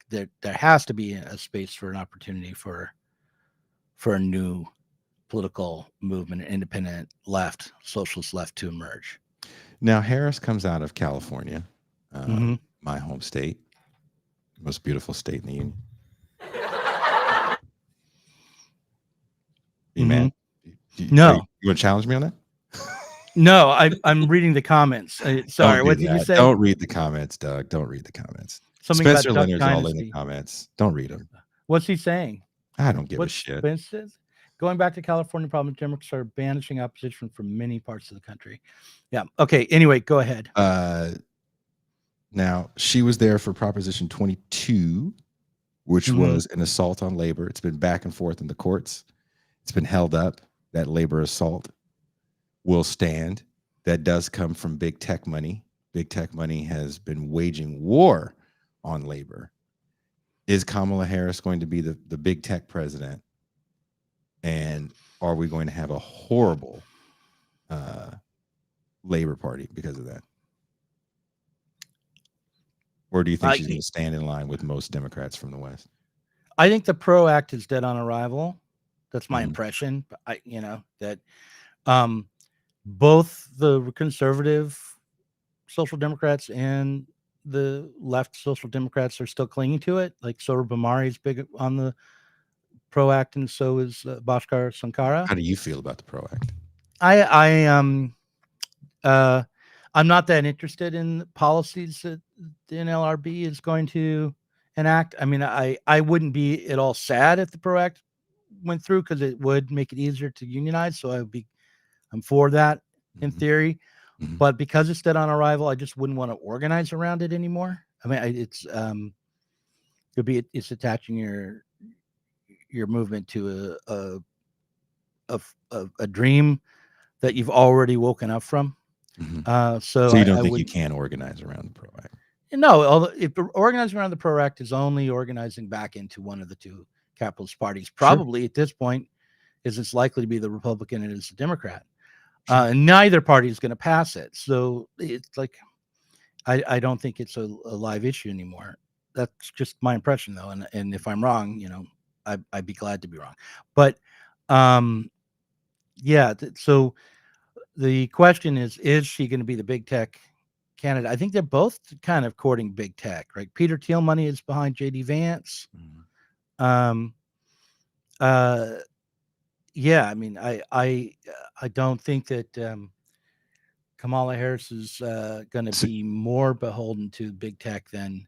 there has to be a space for an opportunity for a new political movement, an independent left, socialist left to emerge. Now, Harris comes out of California, my home state, most beautiful state in the union. You man? No. You want to challenge me on that? No, I'm reading the comments. Sorry, what did you say? Don't read the comments, Doug. Don't read the comments. Something Spencer about Leonard's all in the comments. Don't read them. What's he saying? I don't give a shit. Going back to California, problems Democrats are banishing opposition from many parts of the country. Yeah. Okay. Anyway, go ahead. Now, she was there for Proposition 22, which was an assault on labor. It's been back and forth in the courts. It's been held up. That labor assault will stand. That does come from big tech money. Big tech money has been waging war on labor. Is Kamala Harris going to be the big tech president? And are we going to have a horrible Labor Party because of that? Or do you think she's going to stand in line with most Democrats from the West? I think the PRO Act is dead on arrival. That's my impression. But that both the conservative Social Democrats and the left Social Democrats are still clinging to it. Like Sohra Bamari is big on the PRO Act, and so is Bhaskar Sankara. How do you feel about the PRO Act? I'm not that interested in the policies that the NLRB is going to enact. I mean, I wouldn't be at all sad if the PRO Act went through, because it would make it easier to unionize. So I'm for that in theory. But because it's dead on arrival, I just wouldn't want to organize around it anymore. I mean, it's attaching your movement to a dream that you've already woken up from. So you don't think you can organize around the PRO Act? No, if organizing around the PRO Act is only organizing back into one of the two capitalist parties, probably at this point, is it's likely to be the Republican and it's the Democrat. And neither party is going to pass it. So it's like, I don't think it's a live issue anymore. That's just my impression, though. And if I'm wrong, I'd be glad to be wrong. But so the question is she going to be the big tech candidate? I think they're both kind of courting big tech, right? Peter Thiel money is behind JD Vance. I mean, I don't think that Kamala Harris is going to be more beholden to big tech than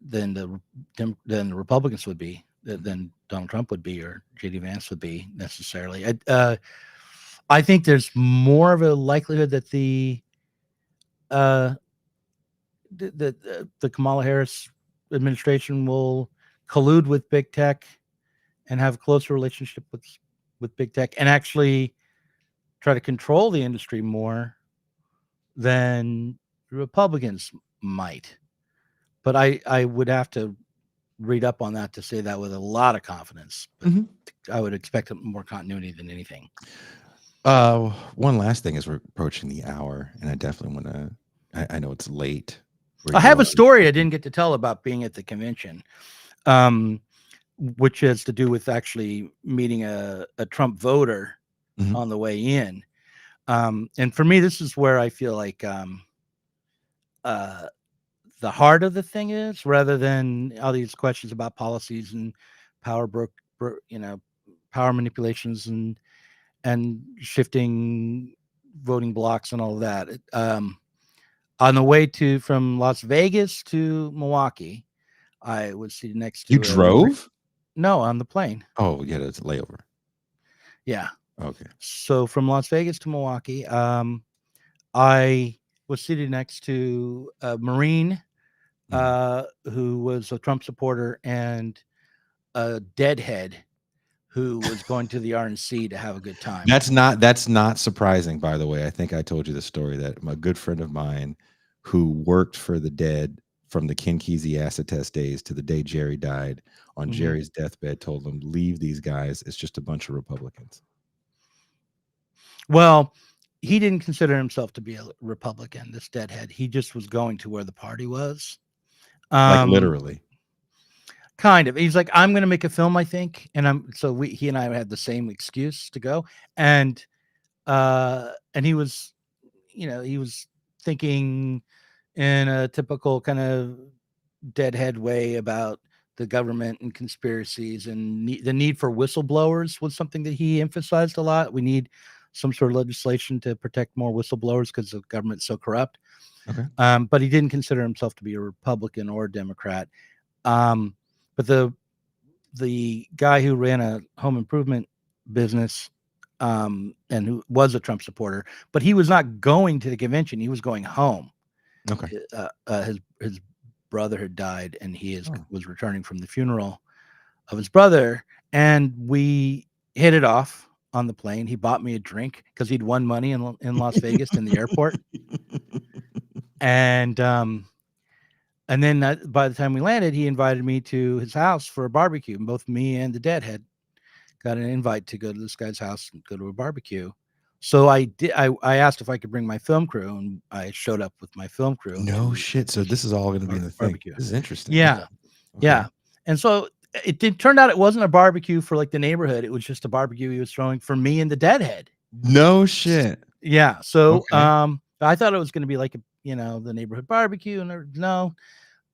the Republicans would be, than Donald Trump would be, or JD Vance would be necessarily. I think there's more of a likelihood that the Kamala Harris administration will collude with big tech and have a closer relationship with big tech, and actually try to control the industry more than Republicans might. But I would have to read up on that to say that with a lot of confidence. But I would expect more continuity than anything. One last thing, as we're approaching the hour, and I definitely want to, I know it's late. I have a story I didn't get to tell about being at the convention, which has to do with actually meeting a Trump voter on the way in. And for me, this is where I feel like the heart of the thing is, rather than all these questions about policies and power power manipulations and shifting voting blocks and all of that. On the way from Las Vegas to Milwaukee, I was seated next to. You drove? No, on the plane. Oh, yeah, it's a layover. Yeah. Okay. So from Las Vegas to Milwaukee, I was seated next to a Marine who was a Trump supporter, and a deadhead who was going to the RNC to have a good time. That's not surprising, by the way. I think I told you the story that a good friend of mine who worked for the dead from the Ken Kesey acid test days to the day Jerry died, on Jerry's deathbed, told him, leave these guys. It's just a bunch of Republicans. Well, he didn't consider himself to be a Republican, this deadhead. He just was going to where the party was. Like literally. Kind of. He's like, I'm going to make a film, I think. And he and I had the same excuse to go. And he was, he was thinking in a typical kind of deadhead way about the government and conspiracies, and the need for whistleblowers was something that he emphasized a lot. We need some sort of legislation to protect more whistleblowers because the government's so corrupt. Okay. But he didn't consider himself to be a Republican or a Democrat. But the guy who ran a home improvement business and who was a Trump supporter, but he was not going to the convention. He was going home. Okay. His brother had died, and he was returning from the funeral of his brother, and we hit it off on the plane. He bought me a drink because he'd won money in Las Vegas in the airport. And then by the time we landed, he invited me to his house for a barbecue. And both me and the deadhead got an invite to go to this guy's house and go to a barbecue. So I asked if I could bring my film crew, and I showed up with my film crew. No shit. So this is all going to be in the barbecue. This is interesting. Yeah. Okay. Yeah. And so turned out it wasn't a barbecue for like the neighborhood. It was just a barbecue he was throwing for me and the deadhead. No shit. Yeah. So, Okay. I thought it was going to be like the neighborhood barbecue, and no,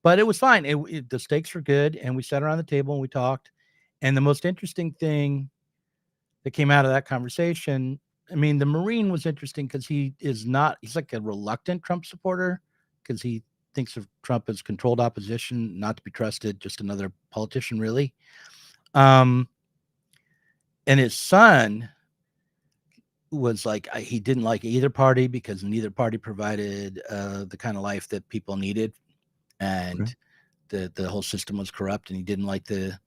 but it was fine. The steaks were good, and we sat around the table and we talked. And the most interesting thing that came out of that conversation, I mean, the Marine was interesting because he's like a reluctant Trump supporter because he thinks of Trump as controlled opposition, not to be trusted, just another politician, really. And his son was like, he didn't like either party because neither party provided the kind of life that people needed. And the whole system was corrupt, and he didn't like the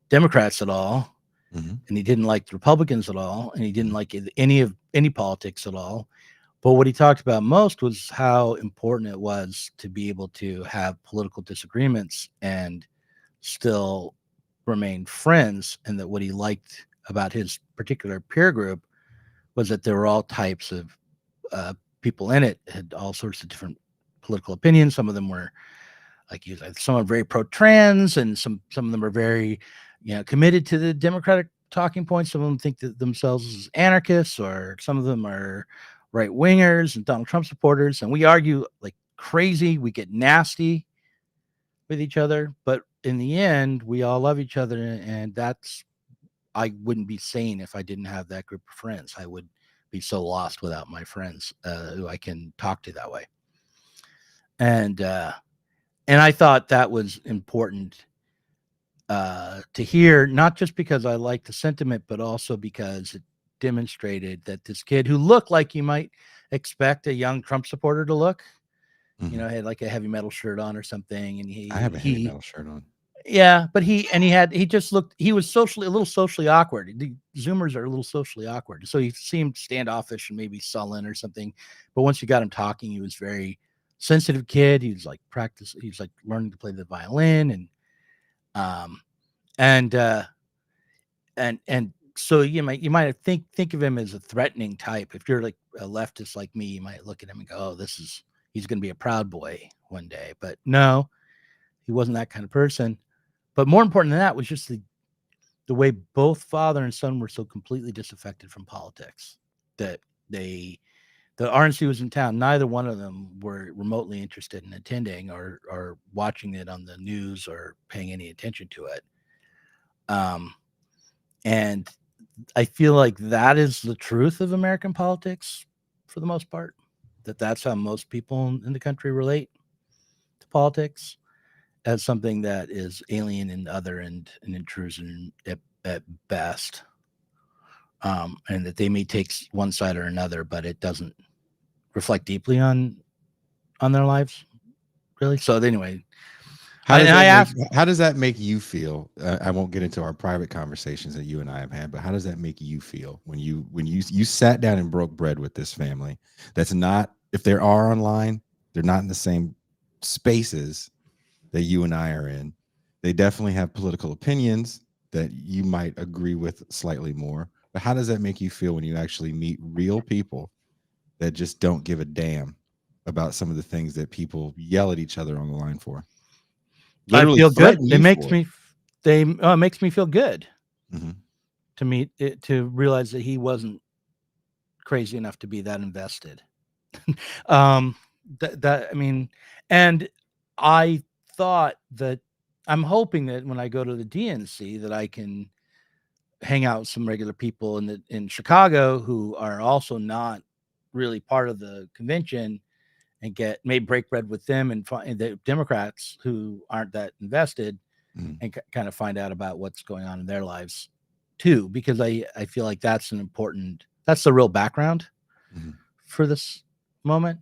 Democrats at all. Mhm. And he didn't like the Republicans at all, and he didn't like any politics at all. But what he talked about most was how important it was to be able to have political disagreements and still remain friends, and that what he liked about his particular peer group was that there were all types of people in it, had all sorts of different political opinions. Some of them were some are very pro-trans, and some of them are very, committed to the Democratic talking points. Some of them think that themselves as anarchists, or some of them are right wingers and Donald Trump supporters. And we argue like crazy. We get nasty with each other, but in the end, we all love each other. And I wouldn't be sane if I didn't have that group of friends. I would be so lost without my friends who I can talk to that way. And I thought that was important to hear, not just because I like the sentiment, but also because it demonstrated that this kid, who looked like you might expect a young Trump supporter to look, had like a heavy metal shirt on or something, and I have a heavy metal shirt on. yeah, but he was a little socially awkward. The Zoomers are a little socially awkward, so he seemed standoffish and maybe sullen or something. But once you got him talking, he was very sensitive kid. He was like learning to play the violin, and so you might think of him as a threatening type. If you're like a leftist like me, you might look at him and go, "Oh, he's going to be a proud boy one day." But no, he wasn't that kind of person. But more important than that was just the way both father and son were so completely disaffected from politics that the RNC was in town. Neither one of them were remotely interested in attending or watching it on the news or paying any attention to it. And I feel like that is the truth of American politics for the most part, that's how most people in the country relate to politics, as something that is alien and other and an intrusion at best. And that they may take one side or another, but it doesn't reflect deeply on their lives, really. So anyway, How does that make you feel? I won't get into our private conversations that you and I have had, but how does that make you feel when you sat down and broke bread with this family? That's not, if they are online, they're not in the same spaces that you and I are in. They definitely have political opinions that you might agree with slightly more. But how does that make you feel when you actually meet real people that just don't give a damn about some of the things that people yell at each other on the line for? Literally I feel good. threaten It you makes for. me it makes me feel good Mm-hmm. to realize that he wasn't crazy enough to be that invested. I mean, and I thought that I'm hoping that when I go to the DNC that I can hang out with some regular people in Chicago who are also not really part of the convention, and maybe break bread with them and find the Democrats who aren't that invested, and kind of find out about what's going on in their lives too, because I feel like that's the real background for this moment.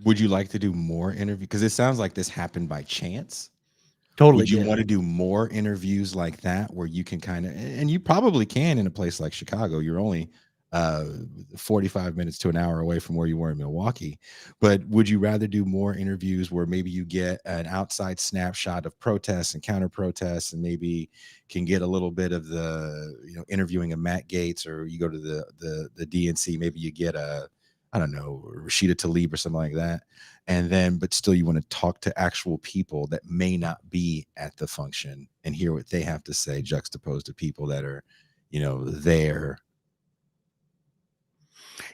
Would you like to do more interviews? Because it sounds like this happened by chance. Totally Would you did. want to do more interviews like that, where you can kind of, and you probably can in a place like Chicago. You're only 45 minutes to an hour away from where you were in Milwaukee. But would you rather do more interviews where maybe you get an outside snapshot of protests and counter protests, and maybe can get a little bit of the interviewing of Matt Gaetz, or you go to the DNC, maybe you get a I don't know, Rashida Tlaib or something like that. And then, but still, you want to talk to actual people that may not be at the function and hear what they have to say, juxtaposed to people that are, there.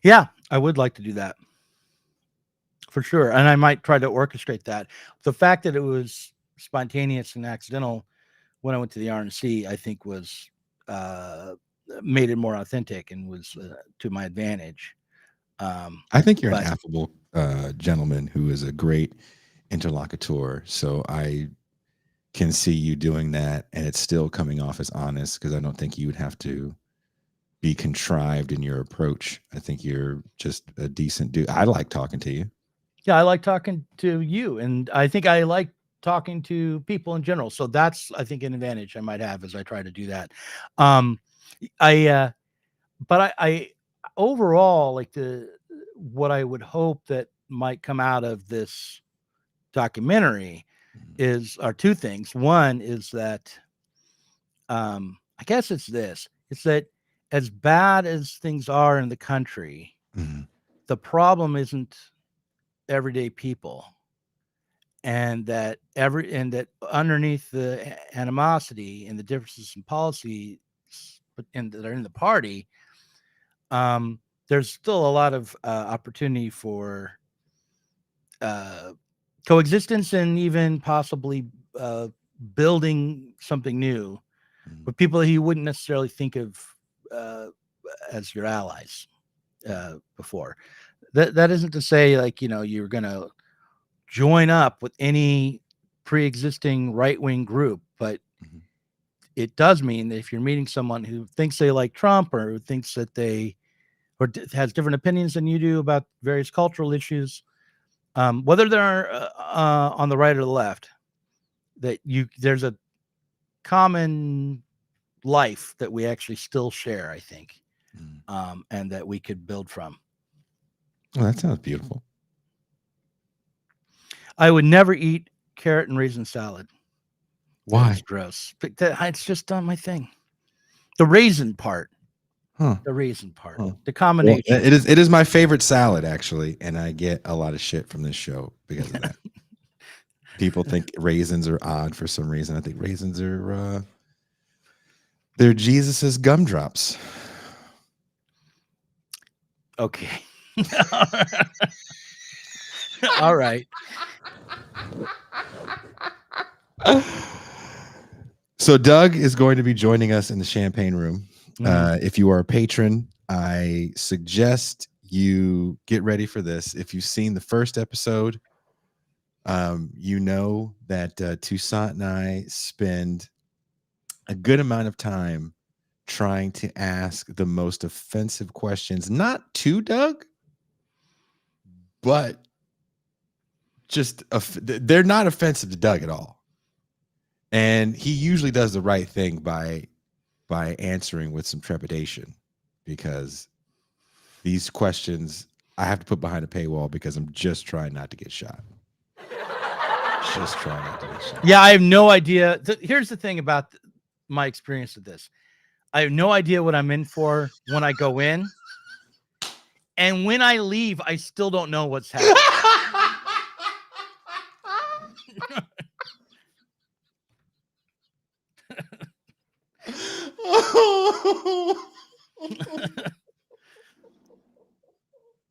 Yeah, I would like to do that for sure. And I might try to orchestrate that. The fact that it was spontaneous and accidental when I went to the RNC, I think was made it more authentic and was to my advantage. I think you're an affable gentleman who is a great interlocutor. So I can see you doing that, and it's still coming off as honest, because I don't think you would have to be contrived in your approach. I think you're just a decent dude. I like talking to you. Yeah, I like talking to you, and I think I like talking to people in general. So that's, I think, an advantage I might have as I try to do that. But I overall, like, what I would hope that might come out of this documentary are two things. One is that I guess it's that as bad as things are in the country, the problem isn't everyday people, and that underneath the animosity and the differences in policy that are in the party, there's still a lot of opportunity for coexistence and even possibly building something new with people that you wouldn't necessarily think of as your allies before. That isn't to say, like, you're going to join up with any pre-existing right-wing group, but it does mean that if you're meeting someone who thinks they like Trump, or who thinks that has different opinions than you do about various cultural issues, whether they're on the right or the left, there's a common life that we actually still share, I think, and that we could build from. Well, that sounds beautiful. I would never eat carrot and raisin salad. Why? It's gross. It's just not my thing. The raisin part. Huh. The raisin part. Huh. The combination. Well, it is my favorite salad, actually, and I get a lot of shit from this show because of that. People think raisins are odd for some reason. I think raisins are they're Jesus's gumdrops. Okay. All right. So Doug is going to be joining us in the champagne room. If you are a patron, I suggest you get ready for this. If you've seen the first episode, you know that Toussaint and I spend a good amount of time trying to ask the most offensive questions, not to Doug, but just they're not offensive to Doug at all. And he usually does the right thing by answering with some trepidation, because these questions I have to put behind a paywall because I'm just trying not to get shot. Just trying not to get shot. Yeah, I have no idea. Here's the thing about my experience with this. I have no idea what I'm in for when I go in. And when I leave, I still don't know what's happening.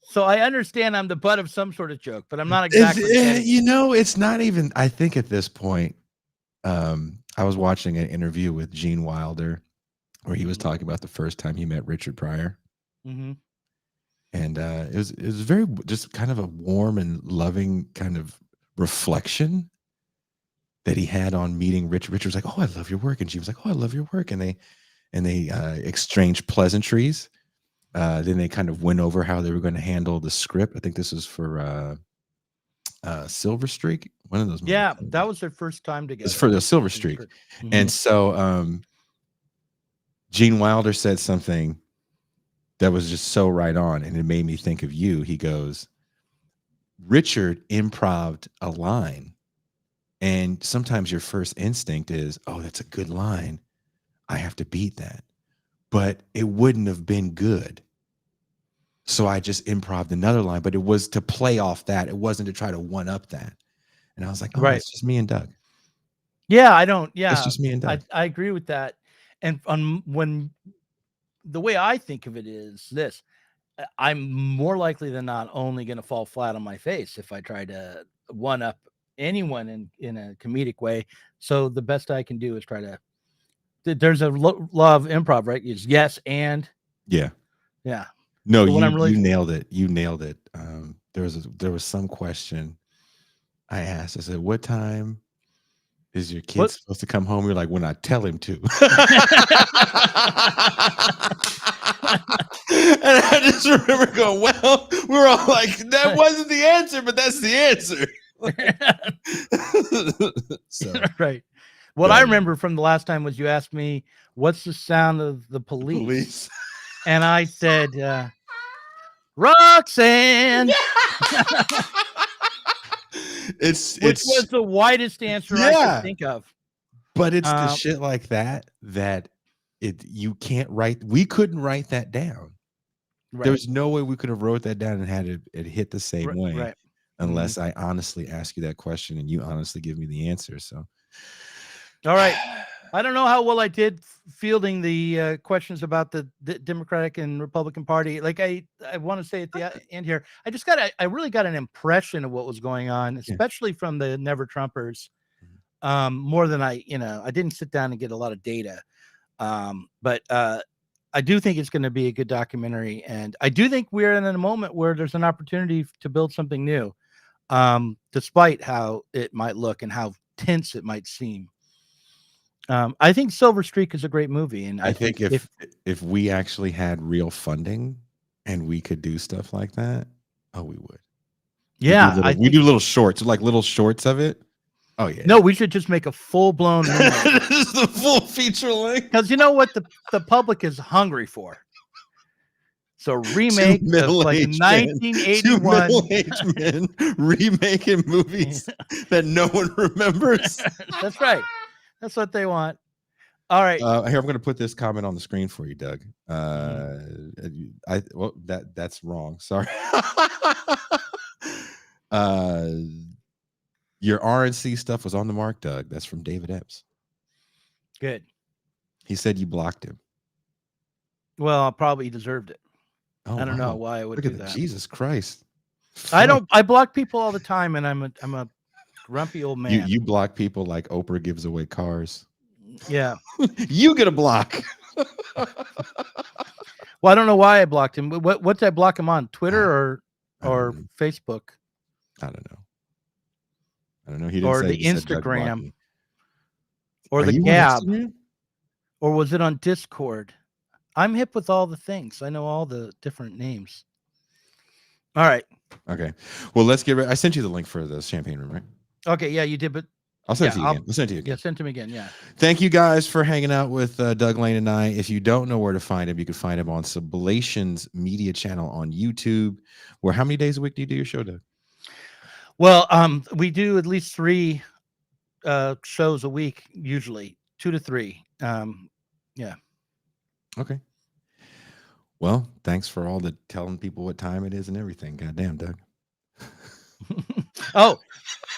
So I understand I'm the butt of some sort of joke, but I'm not exactly. It's not even, I think at this point, I was watching an interview with Gene Wilder where he was talking about the first time he met Richard Pryor. Mm-hmm. And it was very just kind of a warm and loving kind of reflection that he had on meeting Richard. Richard was like, "Oh, I love your work," and Gene was like, "Oh, I love your work," and they exchanged pleasantries. Then they kind of went over how they were going to handle the script. I think this was for Silver Streak, one of those movies. Yeah, that was their first time together. It's for the Silver Streak. Mm-hmm. And so Gene Wilder said something that was just so right on, and it made me think of you. He goes, Richard improv'd a line, and sometimes your first instinct is, oh, that's a good line, I have to beat that. But it wouldn't have been good. So I just improv'd another line, but it was to play off that. It wasn't to try to one up that. And I was like, oh, Right. it's just me and Doug. Yeah, I don't. It's Yeah, just me and Doug. I agree with that. And when the way I think of it is this: I'm more likely than not only going to fall flat on my face if I try to one up anyone in a comedic way. So the best I can do is try to. There's a law of improv, right? Is yes and Yeah. yeah. No, So what I'm really you nailed it. You nailed it. There was some question I asked. I said, "What time is your kid supposed to come home?" You're like, "When I tell him to." And I just remember going, "Well, we were all like, that wasn't the answer, but that's the answer." So right. What I remember from the last time was you asked me, "What's the sound of the police?" And I said, "Roxanne." Which was the widest answer I could think of. But it's the shit like that you can't write. We couldn't write that down. Right. There was no way we could have wrote that down and had it hit the same way, right. Unless I honestly ask you that question and you honestly give me the answer. So, all right. I don't know how well I did fielding the questions about the Democratic and Republican Party. Like I want to say at the end here, I really got an impression of what was going on, especially from the Never Trumpers. More than I didn't sit down and get a lot of data. But I do think it's going to be a good documentary. And I do think we're in a moment where there's an opportunity to build something new, despite how it might look and how tense it might seem. I think Silver Streak is a great movie. And I think if we actually had real funding and we could do stuff like that, we would. Yeah. We do little shorts, like little shorts of it. Oh yeah. No, we should just make a full-blown just the full feature length. Because you know what the public is hungry for. So remake of like 1981 middle-aged men remaking movies that no one remembers. That's right. That's what they want. All right. Here, I'm going to put this comment on the screen for you, Doug. That's wrong. Sorry. Your RNC stuff was on the mark, Doug. That's from David Epps. Good. He said you blocked him. Well, probably deserved it. Oh, I don't know why I would do that. Jesus Christ. I block people all the time, and I'm a grumpy old man. You block people like Oprah gives away cars. Yeah. You get a block. Well, I don't know why I blocked him. What did I block him on? Twitter or Facebook? I don't know. He didn't or say the Instagram or Are the you Gab, on or was it on Discord? I'm hip with all the things. I know all the different names. All right. Okay. Well, let's get ready. I sent you the link for the champagne room, right? Okay. Yeah, you did. But I'll send it to you again. I'll send it to you again. Yeah, send to me again. Yeah. Thank you guys for hanging out with Doug Lain and I. If you don't know where to find him, you can find him on Sublation's media channel on YouTube. Where how many days a week do you do your show, Doug? Well, we do at least 3 shows a week, usually 2 to 3. Yeah. Okay. Well, thanks for all the telling people what time it is and everything. Goddamn, Doug. Oh,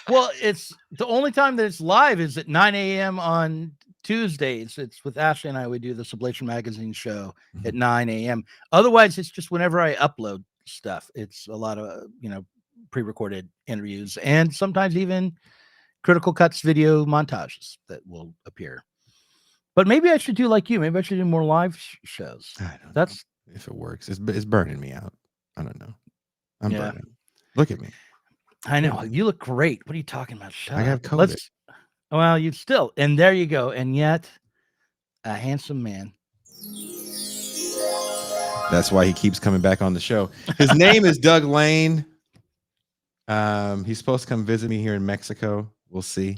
well, it's the only time that it's live is at 9 a.m. on Tuesdays. It's with Ashley and I. We do the Sublation magazine show at 9 a.m. Otherwise, it's just whenever I upload stuff. It's a lot of pre-recorded interviews and sometimes even Critical Cuts video montages that will appear. But maybe I should do like you. Maybe I should do more live shows. I don't know if it works. It's burning me out. I don't know. I'm burning. Look at me. I know. You look great. What are you talking about? I got COVID. Well, you still, and there you go. And yet, a handsome man. That's why he keeps coming back on the show. His name is Doug Lain. He's supposed to come visit me here in Mexico. We'll see.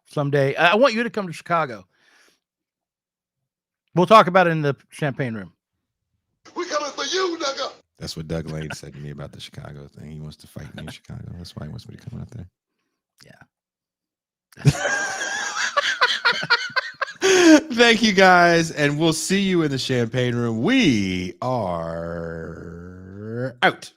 Someday. I want you to come to Chicago. We'll talk about it in the champagne room. We coming for you, nigga. That's what Doug Lain said to me about the Chicago thing. He wants to fight me in Chicago. That's why he wants me to come out there. Yeah. Thank you, guys. And we'll see you in the champagne room. We are We're out.